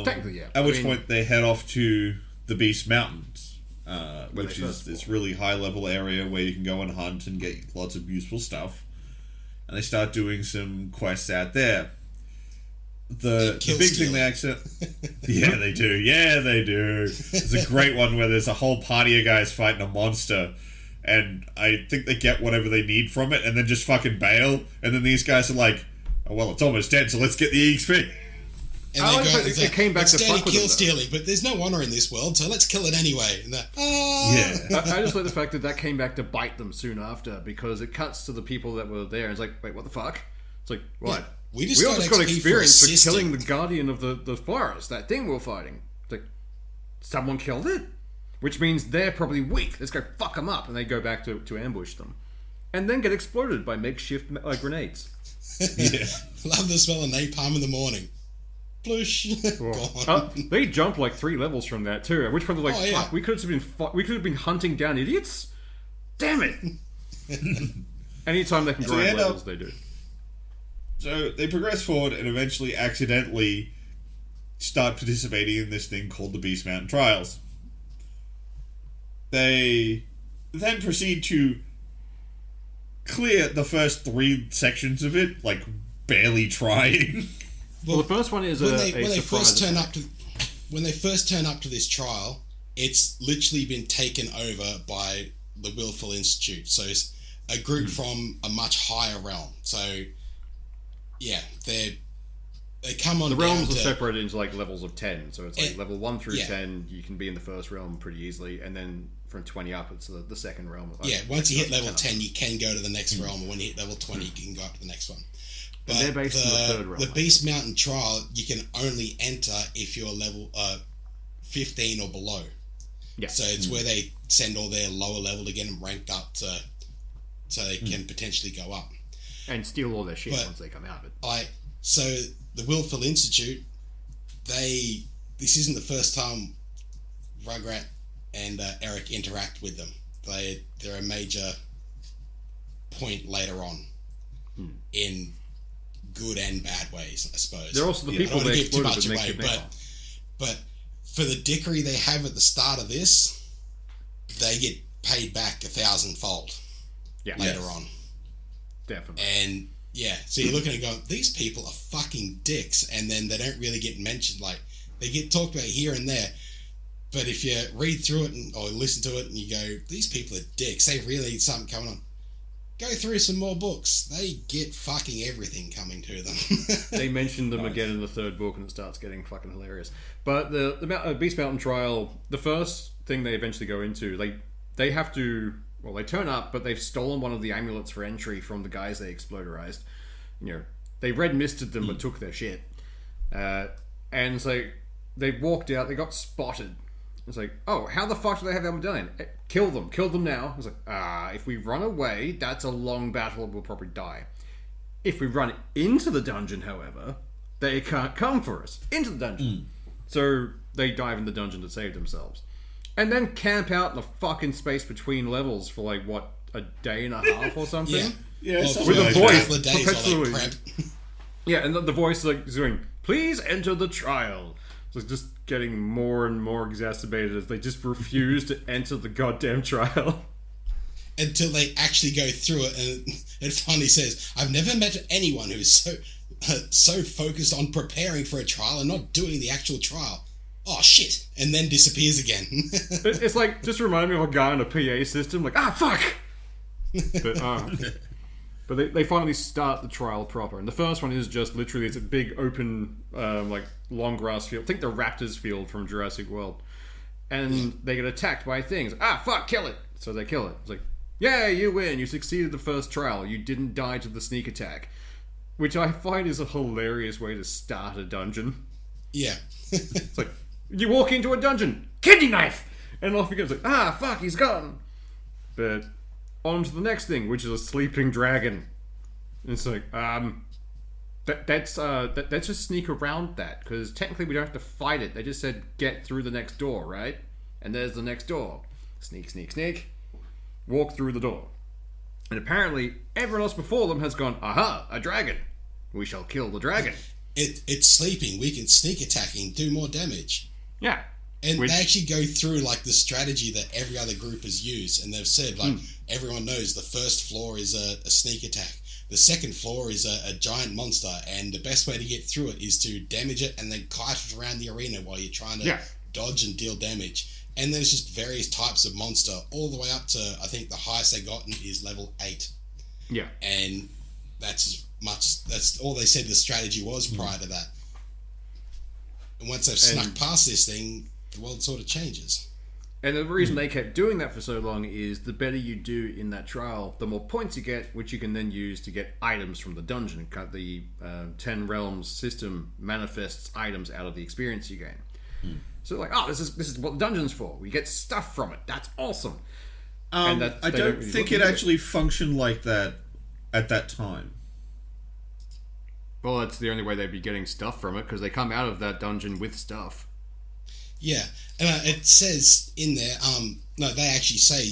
Technically, yeah. At which point they head off to the Beast Mountains, which is this really high-level area where you can go and hunt and get lots of useful stuff. And they start doing some quests out there. The big thing they accidentally... Yeah, they do. Yeah, they do. There's a great one where there's a whole party of guys fighting a monster, and I think they get whatever they need from it and then just fucking bail. And then these guys are like, oh, well, it's almost dead, so let's get the EXP. And I they like go, that it came back to fuck with kill them, stealing, but there's no honor in this world, so let's kill it anyway. And I just like the fact that came back to bite them soon after, because it cuts to the people that were there and it's like, wait, what the fuck? It's like, what? Yeah, we just all got got XP experience for for killing the guardian of the forest, that thing we're fighting. It's like, someone killed it? Which means they're probably weak. Let's go fuck them up. And they go back to ambush them. And then get exploded by makeshift grenades. Yeah. Love the smell of napalm in the morning. Plush. Gone. They jump like 3 levels from that too. At which point they're like, yeah. "Fuck, we could have been hunting down idiots. Damn it!" Anytime they can So grind they levels, they do. So they progress forward and eventually accidentally start participating in this thing called the Beast Mountain Trials. They then proceed to clear the first 3 sections of it, like barely trying. Well, the first one is when they first turn up to this trial, it's literally been taken over by the Willful Institute. So it's a group from a much higher realm. So yeah, they come on. The realms down are separated into like levels of 10. So it's like level 1 through yeah. 10, you can be in the first realm pretty easily, and then from 20 up, it's the second realm. Once you hit level 10, you can go to the next realm, and when you hit level 20, you can go up to the next one. But they're based in the third realm. The Beast Mountain Trial, you can only enter if you're level 15 or below. Yeah. So it's where they send all their lower level to get them ranked up so they can potentially go up. And steal all their shit once they come out of it. So the Willful Institute, this isn't the first time Rugrat and Eric interact with them. They're a major point later on in good and bad ways, I suppose. They're also the people they exploited with makeshift napalm. But for the dickery they have at the start of this, they get paid back 1,000-fold later on. Definitely. And yeah, so you're looking at going, these people are fucking dicks, and then they don't really get mentioned. Like, they get talked about here and there, but if you read through it or listen to it and you go, these people are dicks, they really need something coming on. Go through some more books. They get fucking everything coming to them. They mention them again in the third book, and it starts getting fucking hilarious. But the Beast Mountain Trial, the first thing they eventually go into, they have to... Well, they turn up, but they've stolen one of the amulets for entry from the guys they exploderized. You know, they red misted them, but took their shit. And so they walked out. They got spotted, It's like, oh, how the fuck do they have that medallion? Kill them now. It's like, if we run away, that's a long battle and we'll probably die. If we run into the dungeon, however, they can't come for us into the dungeon. So they dive in the dungeon to save themselves. And then camp out in the fucking space between levels for like, what, a day and a half or something? Yeah, with a voice perpetually. Yeah, and the voice like is going, please enter the trial. So it's just getting more and more exacerbated as they just refuse to enter the goddamn trial. Until they actually go through it, and it finally says, I've never met anyone who's so focused on preparing for a trial and not doing the actual trial. Oh, shit. And then disappears again. It's like, just remind me of a guy on a PA system, like, fuck! But they finally start the trial proper. And the first one is just literally, it's a big open, like, long grass field. Think the Raptors field from Jurassic World. And they get attacked by things. Fuck, kill it! So they kill it. It's like, yay, you win! You succeeded the first trial. You didn't die to the sneak attack. Which I find is a hilarious way to start a dungeon. Yeah. It's like, you walk into a dungeon, kidney knife! And off he goes, like, fuck, he's gone! But on to the next thing, which is a sleeping dragon. And it's like, let's just sneak around that, because technically we don't have to fight it. They just said, get through the next door, right? And there's the next door. Sneak, sneak, sneak. Walk through the door. And apparently, everyone else before them has gone, aha, a dragon. We shall kill the dragon. It's sleeping. We can sneak attacking, do more damage. Yeah. And they actually go through, like, the strategy that every other group has used. And they've said, like, everyone knows the first floor is a sneak attack. The second floor is a giant monster. And the best way to get through it is to damage it and then kite it around the arena while you're trying to dodge and deal damage. And there's just various types of monster, all the way up to, I think the highest they've gotten is level 8. Yeah. And that's all they said the strategy was prior to that. And once they've snuck past this thing, the world sort of changes. And the reason they kept doing that for so long is the better you do in that trial, the more points you get, which you can then use to get items from the dungeon. The 10 Realms system manifests items out of the experience you gain. So like, this is what the dungeon's for. We get stuff from it. That's awesome. I don't think it actually functioned like that at that time. Well, that's the only way they'd be getting stuff from it, because they come out of that dungeon with stuff. Yeah, and it says in there, they actually say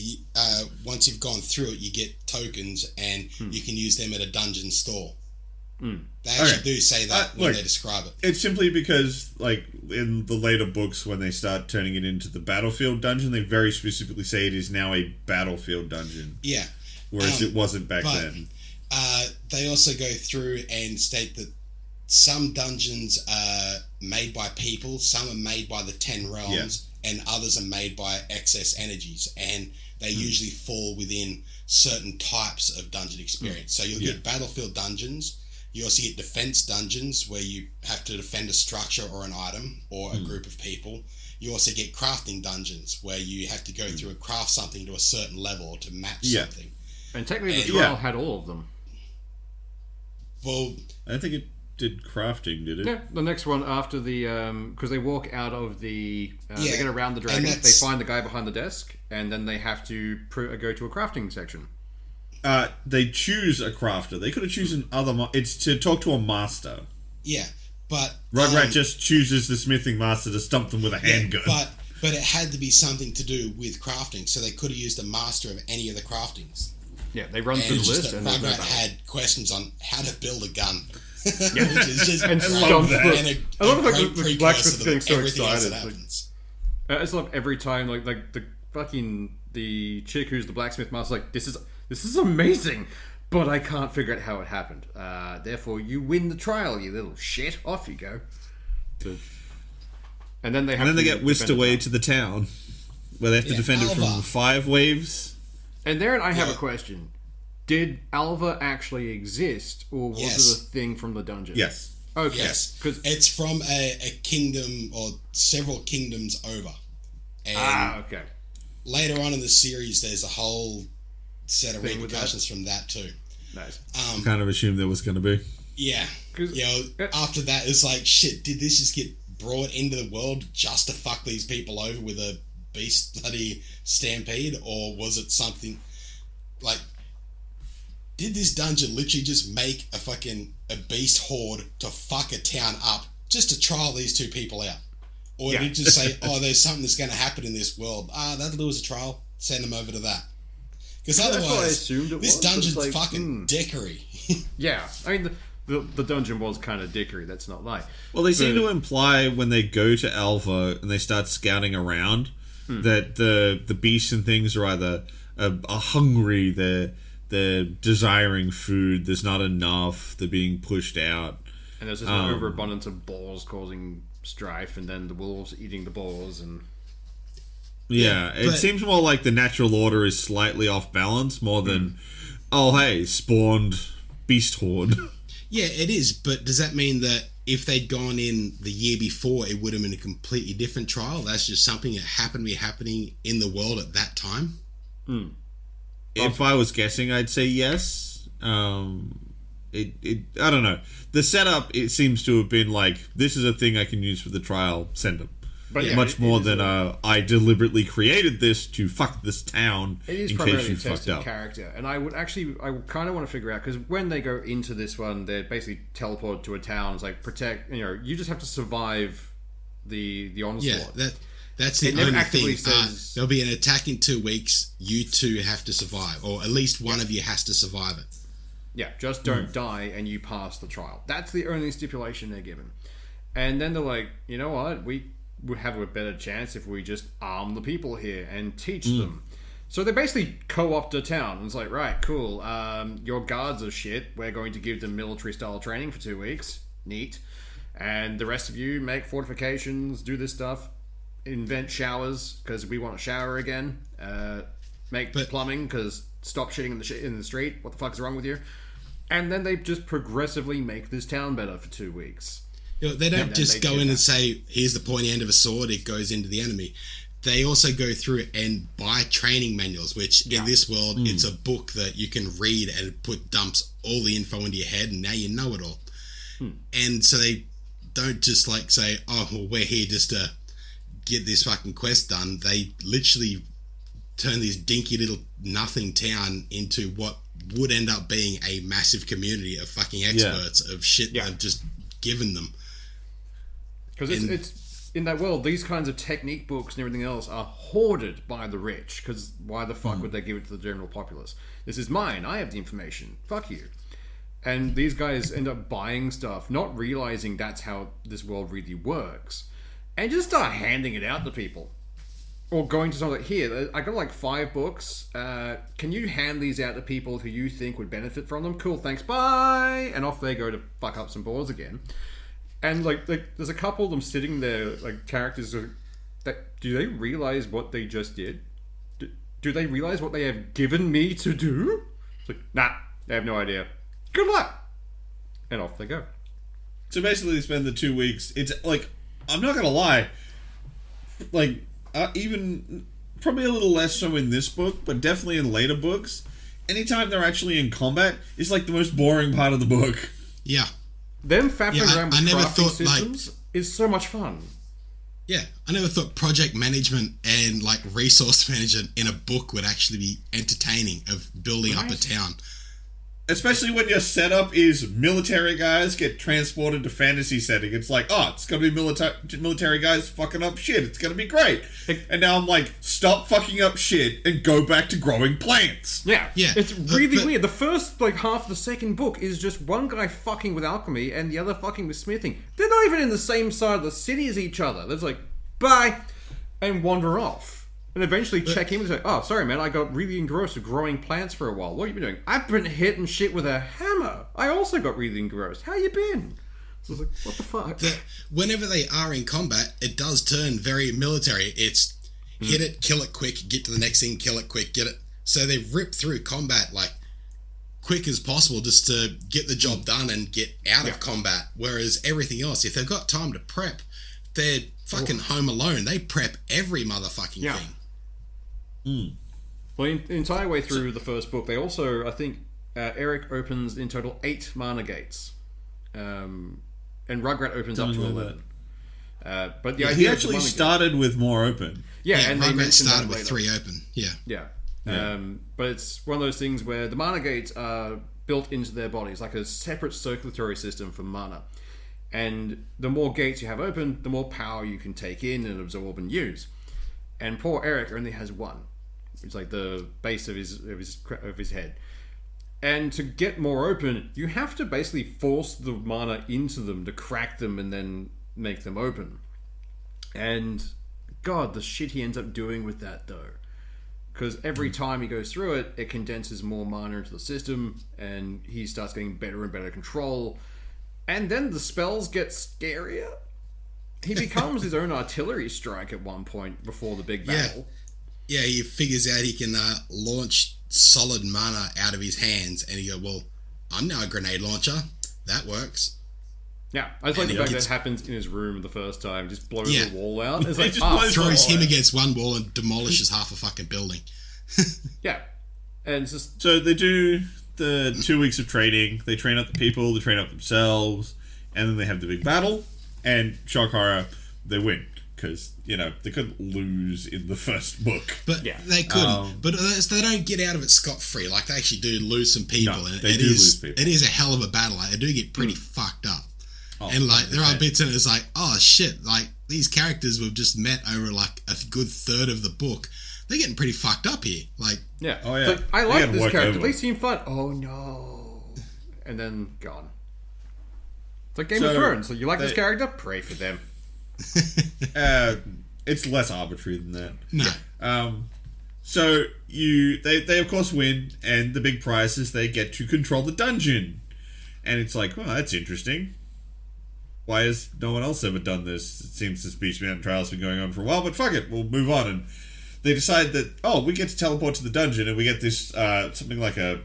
once you've gone through it, you get tokens, and you can use them at a dungeon store. They actually do say that when they describe it. It's simply because, like, in the later books, when they start turning it into the Battlefield dungeon, they very specifically say it is now a Battlefield dungeon. Yeah. Whereas it wasn't back then. They also go through and state that some dungeons are made by people, some are made by the 10 Realms, and others are made by excess energies. And they usually fall within certain types of dungeon experience. So you'll get Battlefield dungeons. You also get defense dungeons where you have to defend a structure or an item or a group of people. You also get crafting dungeons where you have to go through and craft something to a certain level to match something. And technically the trial had all of them. Well, I don't think it did crafting, did it? Yeah, the next one after the... because they walk out of the... they get around the dragon, they find the guy behind the desk, and then they have to go to a crafting section. They choose a crafter. They could have chosen other... it's to talk to a master. Yeah, but... Rugrat just chooses the smithing master to stump them with a handgun. But it had to be something to do with crafting, so they could have used a master of any of the craftings. Yeah, they run through the list. And Rugrat had questions on how to build a gun. Yeah. Which is just and stomps I love the blacksmith getting so excited. It's like every time, like the fucking the chick who's the blacksmith master, like this is amazing, but I can't figure out how it happened. Therefore, you win the trial, you little shit. Off you go. And then they get whisked away to the town where they have to defend it from 5 waves. And there, I have a question. Did Alva actually exist, or was it a thing from the dungeon? Yes. Okay. Yes. Because it's from a kingdom or several kingdoms over. And okay. Later on in the series, there's a whole set of repercussions from that too. Nice. Kind of assumed there was going to be. Yeah. After that, it's like, shit, did this just get brought into the world just to fuck these people over with a beast bloody stampede, or was it something like, did this dungeon literally just make a beast horde to fuck a town up just to trial these two people out? Or did it just say, oh, there's something that's going to happen in this world, that'll do as a trial, send them over to that? Because otherwise, this dungeon's like, fucking dickery. Yeah, I mean, the dungeon was kind of dickery, that's not lie. Well, they seem to imply when they go to Alpha and they start scouting around that the beasts and things are either are hungry, they're desiring food, there's not enough, they're being pushed out. And there's just an overabundance of boars causing strife, and then the wolves eating the boars, and... Yeah, it seems more like the natural order is slightly off balance, more than, oh hey, spawned beast horde. Yeah, it is, but does that mean that if they'd gone in the year before, it would have been a completely different trial? That's just something that happened to be happening in the world at that time? If I was guessing, I'd say yes. I don't know. The setup, it seems to have been like, this is a thing I can use for the trial, send them. But yeah, much more than I deliberately created this to fuck this town in case you fucked up. Character, and I kind of want to figure out, because when they go into this one, they're basically teleported to a town. It's like, protect. You just have to survive the onslaught. Yeah, that's the only thing. There'll be an attack in 2 weeks. You two have to survive, or at least one of you has to survive it. Yeah, just don't die, and you pass the trial. That's the only stipulation they're given. And then they're like, you know what, we would have a better chance if we just arm the people here and teach them. So they basically co-opt a town. And it's like, right, cool. Your guards are shit. We're going to give them military-style training for 2 weeks. Neat. And the rest of you make fortifications, do this stuff, invent showers because we want a shower again. Make plumbing because stop shitting in the street. What the fuck's wrong with you? And then they just progressively make this town better for 2 weeks. They don't just go in and say, here's the pointy end of a sword, it goes into the enemy. They also go through and buy training manuals, which in this world, it's a book that you can read and it dumps all the info into your head, and now you know it all. And so they don't just like say, oh, well, we're here just to get this fucking quest done. They literally turn this dinky little nothing town into what would end up being a massive community of fucking experts of shit they've just given them. Because it's in that world, these kinds of technique books and everything else are hoarded by the rich. Because why the fuck would they give it to the general populace? This is mine. I have the information. Fuck you. And these guys end up buying stuff, not realizing that's how this world really works, and just start handing it out to people. Or going to someone like, here, I got like 5 books. Can you hand these out to people who you think would benefit from them? Cool, thanks, bye! And off they go to fuck up some boards again. And like there's a couple of them sitting there, like characters that do they realize what they just did? Do they realize what they have given me to do? It's like, nah, they have no idea. Good luck! And off they go. So basically they spend the 2 weeks, it's like, I'm not gonna lie, like, even probably a little less so in this book, but definitely in later books, anytime they're actually in combat is like the most boring part of the book. Yeah. Them faffing around with crafting systems is so much fun. Yeah, I never thought project management and like resource management in a book would actually be entertaining of building up a town. Especially when your setup is military guys get transported to fantasy setting. It's like, oh, it's going to be military guys fucking up shit. It's going to be great. And now I'm like, stop fucking up shit and go back to growing plants. Yeah. It's really weird. The first half of the second book is just one guy fucking with alchemy and the other fucking with smithing. They're not even in the same side of the city as each other. They're just like, bye, and wander off. And eventually check in and say, oh, sorry, man, I got really engrossed with growing plants for a while. What have you been doing? I've been hitting shit with a hammer. I also got really engrossed. How you been? So it's like, what the fuck? Whenever they are in combat, it does turn very military. It's hit it, kill it quick, get to the next thing, kill it quick, get it. So they rip through combat like quick as possible just to get the job done and get out of combat. Whereas everything else, if they've got time to prep, they're fucking home alone. They prep every motherfucking thing. Well, the entire way through the first book, they also, I think, Eric opens in total 8 mana gates, and Rugrat opens up to 11. But the idea he actually started with more open. And they started with 3 open. Yeah. But it's one of those things where the mana gates are built into their bodies, like a separate circulatory system for mana. And the more gates you have open, the more power you can take in and absorb and use. And poor Eric only has 1. It's like the base of his head. And to get more open, you have to basically force the mana into them to crack them and then make them open. And God, the shit he ends up doing with that though. Because every time he goes through it, it condenses more mana into the system, and he starts getting better and better control. And then the spells get scarier. He becomes his own artillery strike at one point before the big battle. Yeah, he figures out he can launch solid mana out of his hands, and he goes, well, I'm now a grenade launcher. That works. Yeah, I just like the fact that happens in his room the first time, just blows the wall out. It's like, throws him against one wall and demolishes half a fucking building. Yeah. And it's just... So they do the 2 weeks of training, they train up the people, they train up themselves, and then they have the big battle, and shock horror, they win. Because, they couldn't lose in the first book. But they couldn't. But they don't get out of it scot-free. Like, they actually do lose some people. No, and they do lose people. It is a hell of a battle. Like, they do get pretty fucked up. Oh, and, like, there are bits in it that's like, oh, shit. Like, these characters we've just met over, like, a good third of the book. They're getting pretty fucked up here. Like... Yeah. Oh, yeah. Like, I like this character. They seem fun. Oh, no. And then gone. It's like Game of Thrones. So you like this character? Pray for them. It's less arbitrary than that. No. So they of course win, and the big prize is they get to control the dungeon. And it's like, well, that's interesting. Why has no one else ever done this? It seems this Beast Mountain trial's been going on for a while, but fuck it, we'll move on. And they decide that, we get to teleport to the dungeon, and we get this, something like a...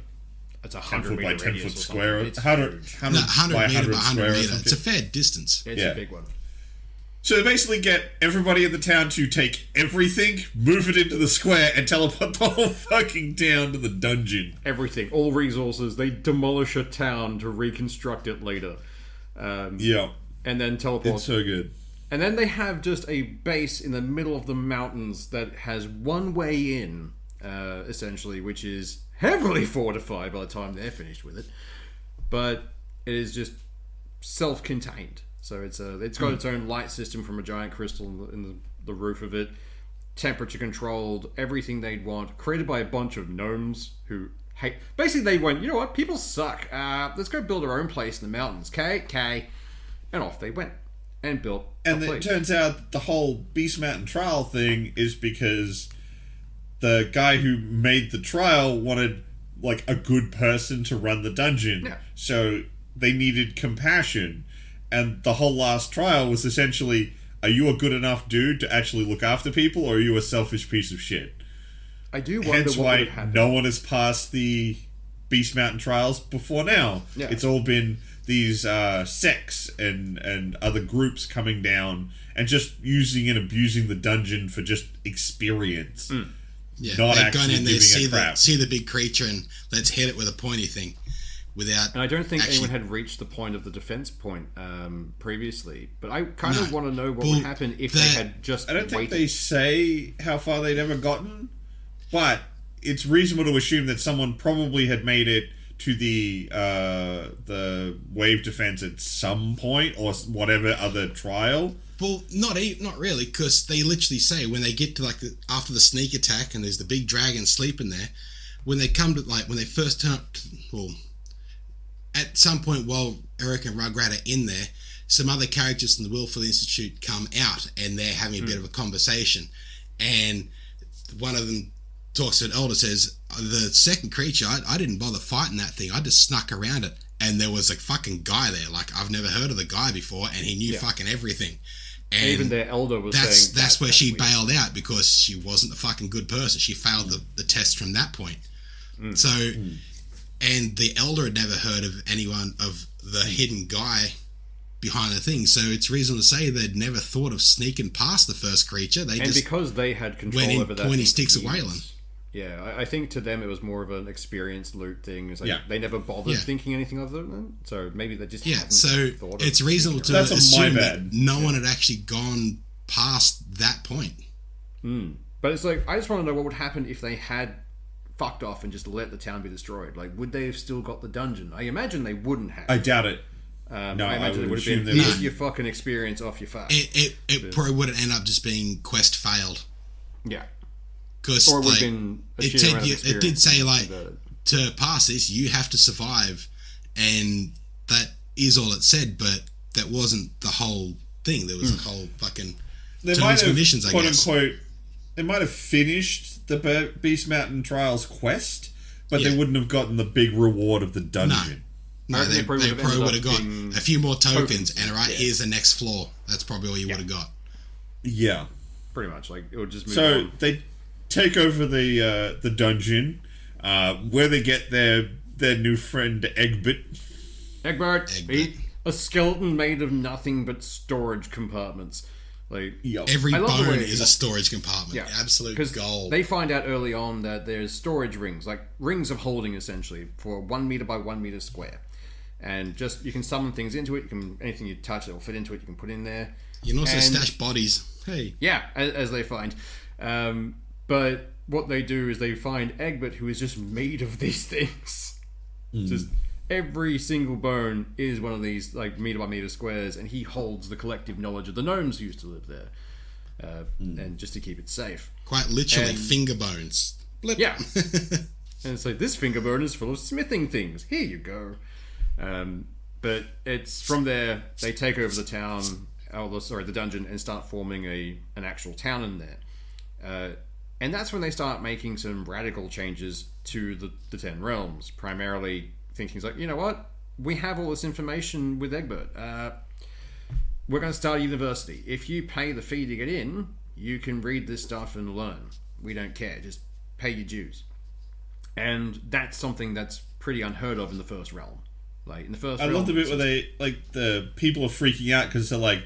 It's a 10 100 foot by 10 foot square. It's 100 100 meter by 100 meter. It's a fair distance. It's a big one. So they basically get everybody in the town to take everything, move it into the square, and teleport the whole fucking town to the dungeon. Everything. All resources. They demolish a town to reconstruct it later. Yeah. And then teleport. It's so good. And then they have just a base in the middle of the mountains that has one way in, essentially, which is heavily fortified by the time they're finished with it. But it is just self-contained. So it's got its own light system from a giant crystal in the roof of it, temperature controlled, everything they'd want, created by a bunch of gnomes who hate... Basically, they went, you know what, people suck. Let's go build our own place in the mountains. Okay. And off they went and built And it turns out the whole Beast Mountain trial thing is because the guy who made the trial wanted, like, a good person to run the dungeon. Yeah. So they needed compassion. And the whole last trial was essentially, are you a good enough dude to actually look after people, or are you a selfish piece of shit? I do wonder Hence what why would happen. no one has passed the Beast Mountain trials before now. Yeah. It's all been these sects and other groups coming down and just using and abusing the dungeon for just experience. Yeah, not they've actually gone in there, giving a crap. see the big creature, and let's hit it with a pointy thing. And I don't think anyone had reached the point of the defense point previously, but I kind of want to know what would happen if they had just I don't think waited. they say how far they'd ever gotten, but it's reasonable to assume that someone probably had made it to the wave defense at some point, or whatever other trial. Well, not really, because they literally say when they get to after the sneak attack and there's the big dragon sleeping there, when they come to when they first turn up, at some point while Eric and Rugrat are in there, some other characters from the Willful Institute come out and they're having a bit of a conversation, and one of them talks to an elder, says, the second creature, I didn't bother fighting that thing, I just snuck around it, and there was a fucking guy there, like I've never heard of the guy before, and he knew fucking everything. And even their elder was saying that's where she bailed out, because she wasn't a fucking good person. She failed the test from that point. So and the elder had never heard of anyone of the hidden guy behind the thing, so it's reasonable to say they'd never thought of sneaking past the first creature. Because they had control over that pointy sticks of Wayland. Yeah, I think to them it was more of an experience loot thing. It's like they never bothered Yeah. thinking anything other than that. So maybe they just hadn't So thought it's of reasonable to That's assume my that bad. no one had actually gone past that point. But it's like, I just want to know what would happen if they had fucked off and just let the town be destroyed. Like, would they have still got the dungeon? I imagine they wouldn't have. I doubt it. No, I imagine it would have been, get your fucking experience off your face. It probably would end up just being quest failed. Yeah. Because Or it would have been a sheer amount of it did say, like, converted. to pass this, you have to survive. And that is all it said, but that wasn't the whole thing. There was a whole fucking They terms might and have, conditions, I quote guess. unquote, they might have finished the Beast Mountain Trials quest, but they wouldn't have gotten the big reward of the dungeon. No, they probably would have got a few more tokens, and here's the next floor. That's probably all you would have got. Yeah. Pretty much. Like, it would just move So on. they take over the dungeon, where they get their new friend Egbert. Egbert. A skeleton made of nothing but storage compartments. Like, Every I love the bone way- is a storage compartment. Yeah, Absolute 'cause gold. They find out early on that there's storage rings, like rings of holding, essentially, for 1 meter by 1 meter square, and just you can summon things into it. You can anything you touch that will fit into it, you can put in there. You can also And- stash bodies. Hey, Yeah, as they find. But what they do is they find Egbert, who is just made of these things. Just every single bone is one of these like meter by meter squares, and he holds the collective knowledge of the gnomes who used to live there, and just to keep it safe. quite literally And- finger bones. Blip. Yeah. And it's like, this finger bone is full of smithing things. Here you go. But it's from there they take over the town, the dungeon, and start forming an actual town in there. And that's when they start making some radical changes to the Ten Realms. Primarily thinking, like, you know what? We have all this information with Egbert. We're going to start a university. If you pay the fee to get in, you can read this stuff and learn. We don't care. Just pay your dues. And that's something that's pretty unheard of in the first realm. Like, in the first I realm, love the bit where they, like, the people are freaking out because they're like,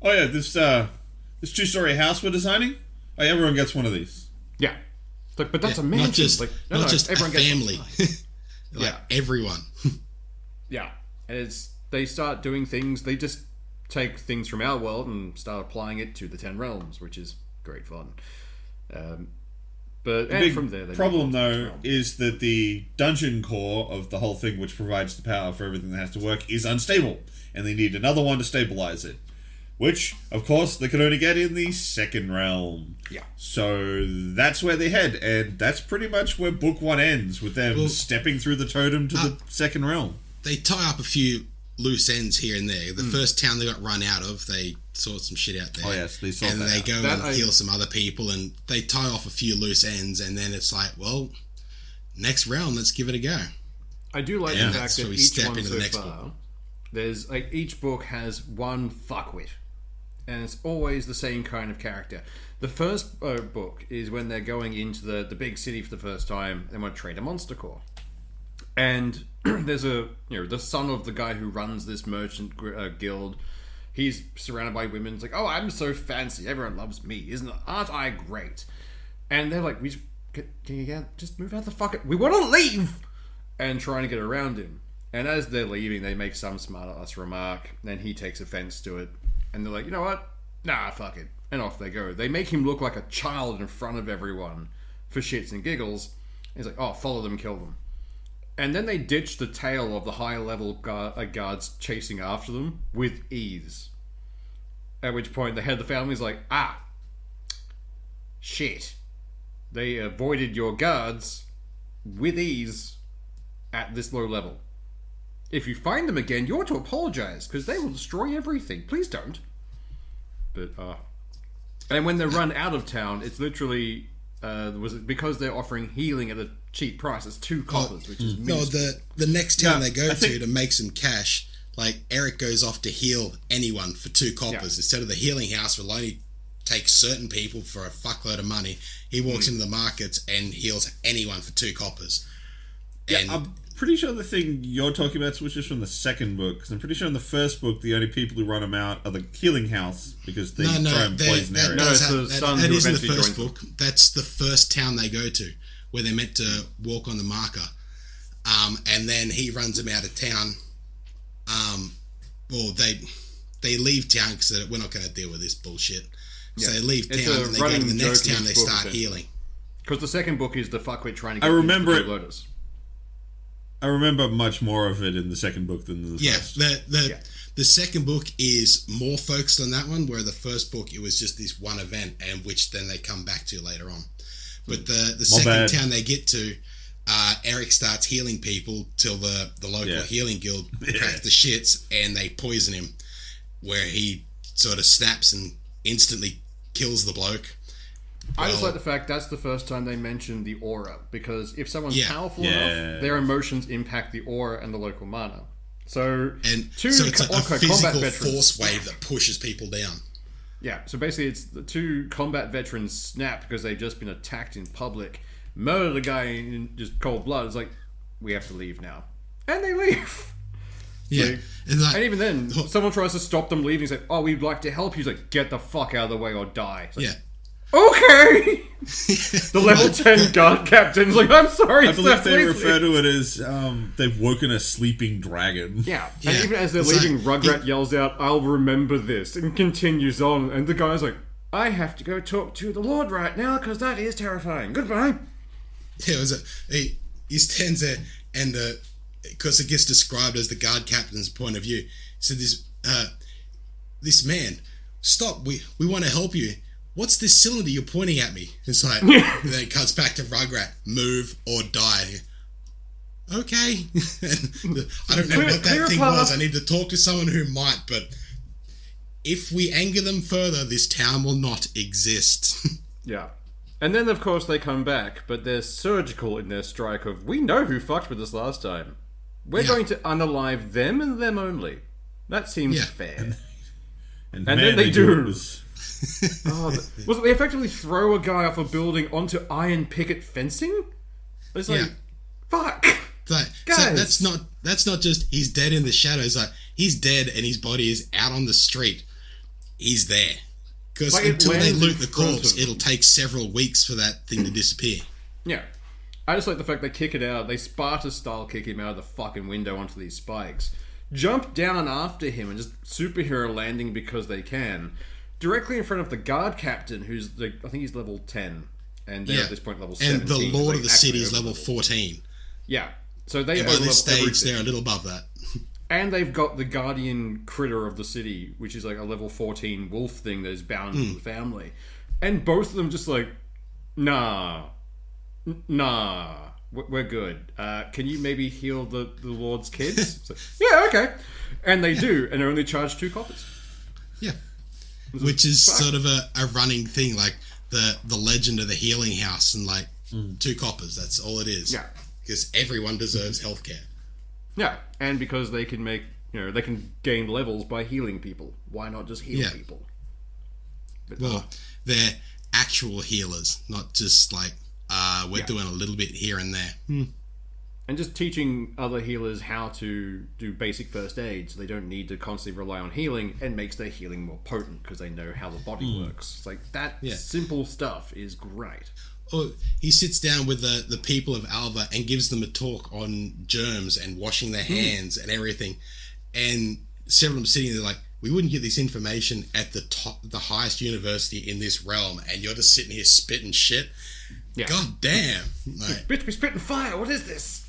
oh yeah, this 2-story house we're designing, oh, yeah, everyone gets one of these. Yeah. But that's a mansion. Not just, like, not just a everyone gets family. one. Like, Yeah. everyone. Yeah. And they start doing things, they just take things from our world and start applying it to the Ten Realms, which is great fun. But and Big from there, they problem move on to the though realm. is that the dungeon core of the whole thing, which provides the power for everything that has to work, is unstable, and they need another one to stabilize it. Which, of course, they can only get in the second realm. Yeah. So that's where they head, and that's pretty much where book 1 ends, with them stepping through the totem to the second realm. They tie up a few loose ends here and there. The first town they got run out of, they sort some shit out there. Oh yes, they sort And that they out. go That and heal some other people, and they tie off a few loose ends, and then it's like, well, next realm, let's give it a go. I do like Yeah. the fact That's that where we each step one into so the next far, book. there's like each book has one fuckwit, and it's always the same kind of character. The first book is when they're going into the big city for the first time and want to trade a monster core, and there's the son of the guy who runs this merchant guild. He's surrounded by women. It's like, oh, I'm so fancy. Everyone loves me, aren't I great? And they're like, can you just move out the fuck? We want to leave. And trying to get around him. And as they're leaving, they make some smart-ass remark. Then he takes offense to it. And they're like, you know what? Nah, fuck it. And off they go. They make him look like a child in front of everyone for shits and giggles. And he's like, oh, follow them, kill them. And then they ditch the tail of the high-level guards chasing after them with ease. At which point the head of the family's like, shit. They avoided your guards with ease at this low level. If you find them again, you're to apologize, because they will destroy everything. Please don't. But, and when they run out of town, it's literally, because they're offering healing at a cheap price. It's 2 coppers, which is No, minuscule. the next town they go I think- to make some cash, like, Eric goes off to heal anyone for 2 coppers. Yeah. Instead of the healing house will only take certain people for a fuckload of money, he walks into the markets and heals anyone for 2 coppers. And I'm pretty sure the thing you're talking about switches from the second book, because I'm pretty sure in the first book the only people who run them out are the healing house, because they try and poison that Eric. No, does it's have- the that- son that who is in the eventually first joins book. That's the first town they go to. where they're meant to walk on the marker. And then he runs them out of town. Well, they leave town because we're not going to deal with this bullshit. So they leave town and they go to the next town. They start healing. Because the second book is the fuckwit trying to get Lotus. I remember much more of it in the second book than the first. The second book is more focused on that one, where the first book, it was just this one event, and which then they come back to later on. But the second town they get to, Eric starts healing people till the local healing guild crack the shits, and they poison him, where he sort of snaps and instantly kills the bloke. I just like the fact that's the first time they mentioned the aura, because if someone's powerful enough, their emotions impact the aura and the local mana. So it's a physical force wave that pushes people down. Yeah, so basically it's the two combat veterans snap because they've just been attacked in public, murdered a guy in just cold blood. It's like, we have to leave now. And they leave. Yeah. And even then, someone tries to stop them leaving. He's like, oh, we'd like to help you. He's like, get the fuck out of the way or die. Like, okay! The level 10 guard captain's like, I'm sorry, I believe they refer to it as they've woken a sleeping dragon. Yeah. And even as they're leaving, Rugrat yells out, I'll remember this, and continues on. And the guy's like, I have to go talk to the Lord right now because that is terrifying. Goodbye. Yeah, he stands there, and because it gets described as the guard captain's point of view, so this man, stop, we want to help you. What's this cylinder you're pointing at me? It's like, and then it cuts back to Rugrat, move or die. Okay. I don't know what that thing was. I need to talk to someone who might, but if we anger them further, this town will not exist. Yeah. And then, of course, they come back, but they're surgical in their strike of, we know who fucked with us last time. We're going to unalive them and them only. That seems fair. And then they do. They effectively throw a guy off a building onto iron picket fencing? It's like, fuck. Guys. So that's not just he's dead in the shadows. Like, he's dead and his body is out on the street. He's there. Because until they loot the corpse, it'll take several weeks for that thing to disappear. Yeah. I just like the fact they kick it out. They Sparta-style kick him out of the fucking window onto these spikes. Jump down after him and just superhero landing because they can. Directly in front of the guard captain, who's, I think he's level 10. And they're at this point level 17. And the Lord of the City is level 14. Yeah. So they by this stage, they're a little above that. And they've got the guardian critter of the city, which is like a level 14 wolf thing that is bound to the family. And both of them just like, nah, we're good. Can you maybe heal the Lord's kids? Like, yeah, okay. And they do, and they only charge 2 coppers. Yeah. Which is sort of a running thing, like the legend of the healing house, and like 2 coppers, that's all it is. Yeah. Because everyone deserves healthcare. Yeah, and because they can they can gain levels by healing people. Why not just heal people? But, they're actual healers, not just like, we're doing a little bit here and there. And just teaching other healers how to do basic first aid so they don't need to constantly rely on healing, and makes their healing more potent because they know how the body works. It's like, that simple stuff is great. Oh, he sits down with the people of Alva and gives them a talk on germs and washing their hands and everything. And several of them sitting there like, we wouldn't get this information at the highest university in this realm, and you're just sitting here spitting shit. Yeah. God damn. Like, bitch, be spitting fire. What is this?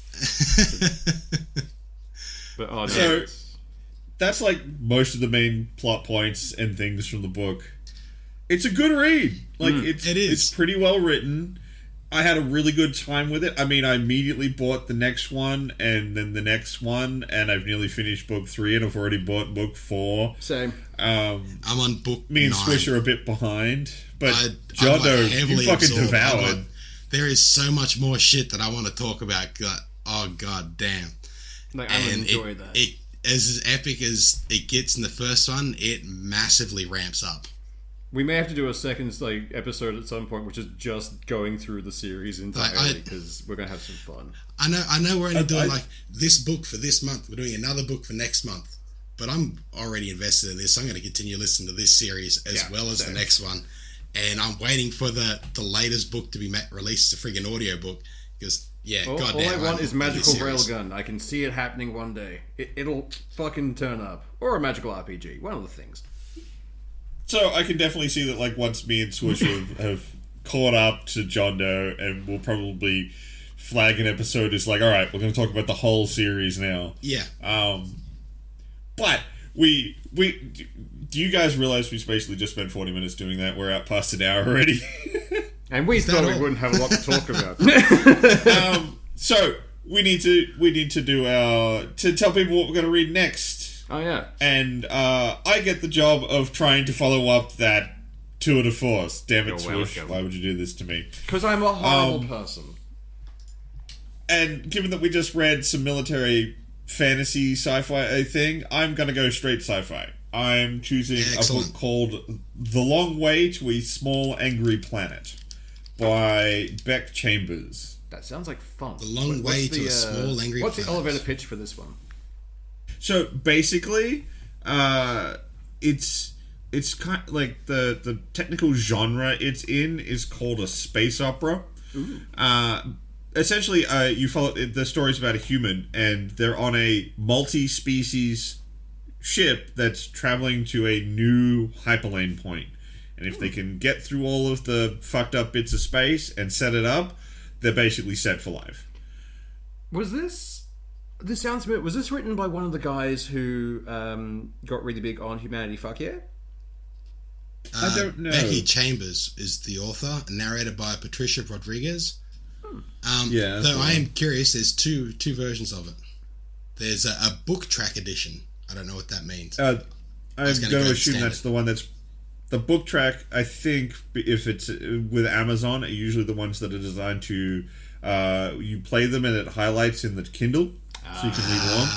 But so that's like most of the main plot points and things from the book. It's a good read. Like it is. It's pretty well written. I had a really good time with it. I mean, I immediately bought the next one and then the next one, and I've nearly finished book 3, and I've already bought book 4. Same. I'm on book 9. Me and Swish are a bit behind, but Jono, you fucking devoured. There is so much more shit that I want to talk about. Oh, god damn. Like, I would enjoy that. As epic as it gets in the first one, it massively ramps up. We may have to do a second episode at some point, which is just going through the series entirely, because we're going to have some fun. I know we're only doing this book for this month. We're doing another book for next month. But I'm already invested in this. I'm going to continue listening to this series as well as the next one. and I'm waiting for the latest book to be released as a friggin' audiobook. Because, yeah, goddamn. All I want is magical railgun. I can see it happening one day. It'll fucking turn up. Or a magical RPG. One of the things. So I can definitely see that, like, once me and Swish have caught up to John Doe, and we'll probably flag an episode as like, all right, we're going to talk about the whole series now. Yeah. But we do you guys realize we basically just spent 40 minutes doing that? We're out past an hour already. And we thought we wouldn't have a lot to talk about. So we need to do to tell people what we're going to read next. Oh yeah. And I get the job of trying to follow up that tour de force. Damn it, Swish! Why would you do this to me? Because I'm a horrible person. And given that we just read some military fantasy sci-fi thing, I'm going to go straight sci-fi. I'm choosing a book called The Long Way to a Small Angry Planet by Beck Chambers. That sounds like fun. The Long Way to a Small Angry Planet. What's the elevator pitch for this one? So basically, it's kind of like the technical genre it's in is called a space opera. Ooh. Essentially, you follow the story's about a human, and they're on a multi-species ship that's traveling to a new hyperlane point. And if they can get through all of the fucked up bits of space and set it up, they're basically set for life. Was this sounds a bit... Was this written by one of the guys who got really big on Humanity Fuck Yeah? I don't know. Becky Chambers is the author, narrated by Patricia Rodriguez. Though I am curious, there's two versions of it. There's a book track edition. I don't know what that means. I'm going to assume that's the one that's... The book track, I think, if it's with Amazon, are usually the ones that are designed to... you play them and it highlights in the Kindle, so you can read along.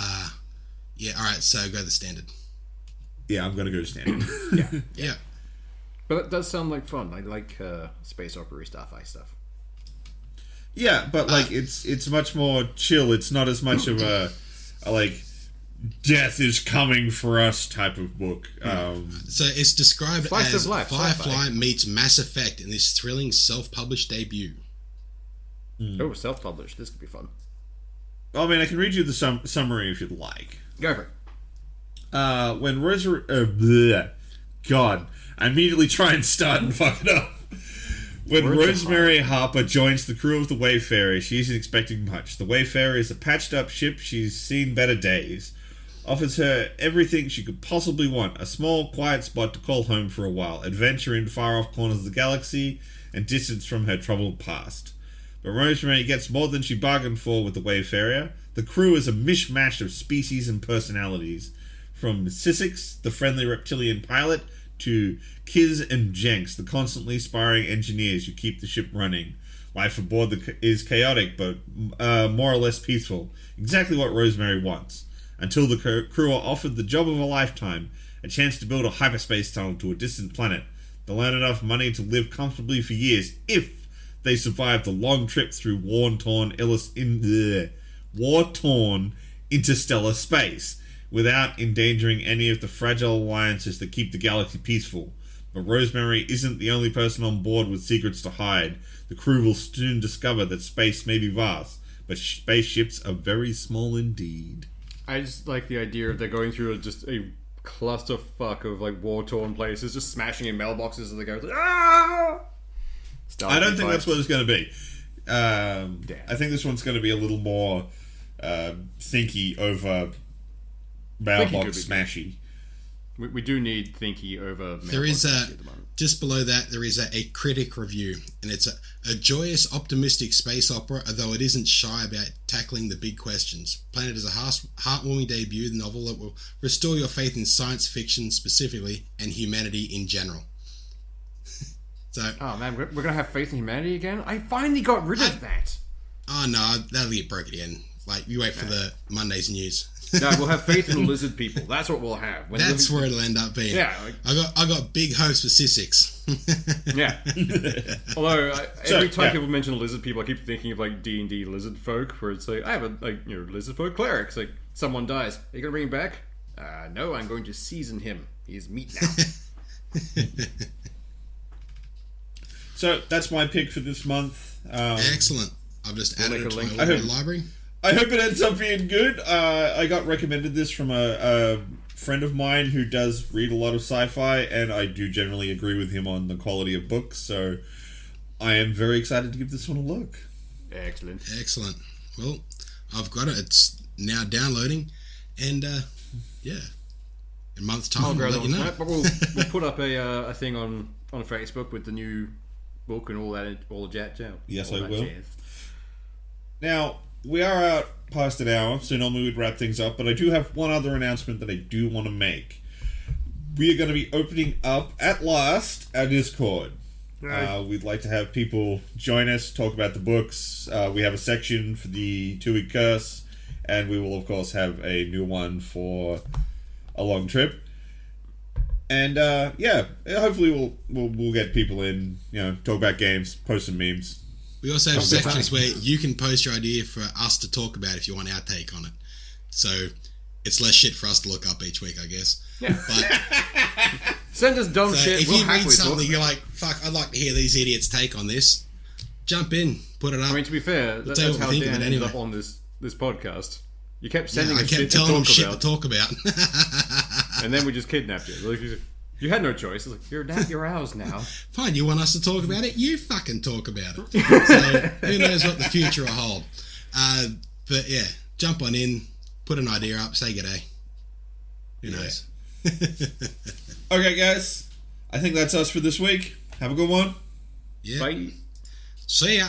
Yeah, alright, so go the standard. Yeah, I'm going to go standard. Yeah. But it does sound like fun. I like space opera stuff. Yeah, but like it's much more chill. It's not as much of a like death is coming for us type of book. So it's described as Firefly meets Mass Effect in this thrilling self-published debut. Oh, self-published. This could be fun. I mean, I can read you the summary if you'd like. Go for it. When God, I immediately try and start and fuck it up. When Rosemary Harper joins the crew of the Wayfarer, she isn't expecting much. The Wayfarer is a patched-up ship. She's seen better days. Offers her everything she could possibly want. A small, quiet spot to call home for a while. Adventure in far-off corners of the galaxy. And distance from her troubled past. But Rosemary gets more than she bargained for with the Wayfarer. The crew is a mishmash of species and personalities. From Sissix, the friendly reptilian pilot, to Kiz and Jenks, the constantly sparring engineers who keep the ship running. Life aboard is chaotic, but more or less peaceful. Exactly what Rosemary wants. Until the crew are offered the job of a lifetime, a chance to build a hyperspace tunnel to a distant planet. They'll earn enough money to live comfortably for years, if they survive the long trip through war-torn interstellar space, without endangering any of the fragile alliances that keep the galaxy peaceful. But Rosemary isn't the only person on board with secrets to hide. The crew will soon discover that space may be vast, but spaceships are very small indeed. I just like the idea of they're going through just a clusterfuck of like war-torn places, just smashing in mailboxes as they go. Ah! I don't think that's what it's going to be. I think this one's going to be a little more thinky over mailbox smashy. We do need thinky over mailbox. There is just below that there is a critic review, and it's a joyous, optimistic space opera, although it isn't shy about tackling the big questions. Planet is a heartwarming debut, the novel that will restore your faith in science fiction specifically and humanity in general. Oh man, we're gonna have faith in humanity again? I finally got rid of that. Oh no, that'll get broken in. Like, you wait for the Monday's news. No, we'll have faith in lizard people. That's what we'll have. That's where it'll end up being. Yeah. I got big hopes for Sissix. Yeah. Although every time people mention lizard people, I keep thinking of like D&D lizard folk, where it's like, I have a lizard folk cleric. It's like someone dies. Are you gonna bring him back? No, I'm going to season him. He's meat now. So that's my pick for this month. Excellent. I've just added it to my library. I hope it ends up being good. I got recommended this from a friend of mine who does read a lot of sci-fi, and I do generally agree with him on the quality of books, so I am very excited to give this one a look. Excellent. Well, I've got it. It's now downloading, and in a month's time, I'll let you know. But we'll put up a thing on Facebook with the new book and all the jet. Yes, I will. Now, we are out past an hour, so normally we'd wrap things up, but I do have one other announcement that I do want to make. We are going to be opening up, at last, our Discord. Right. We'd like to have people join us, talk about the books. We have a section for the 2-week curse, and we will, of course, have a new one for a long trip. And, hopefully we'll get people in, talk about games, post some memes. We also have sections where you can post your idea for us to talk about if you want our take on it. So it's less shit for us to look up each week, I guess. Yeah. But send us dumb shit. If you read something, you're like, fuck, I'd like to hear these idiots' take on this. Jump in, put it up. I mean, to be fair, that's how Dan ended up on this podcast. You kept sending us shit to talk about. I kept telling him shit to talk about. And then we just kidnapped you. Like, you had no choice. It's like, you're ours now. Fine, you want us to talk about it? You fucking talk about it. So, who knows what the future will hold. But yeah, jump on in, put an idea up, say g'day. Who knows? Okay, guys. I think that's us for this week. Have a good one. Yeah. Bye. See ya.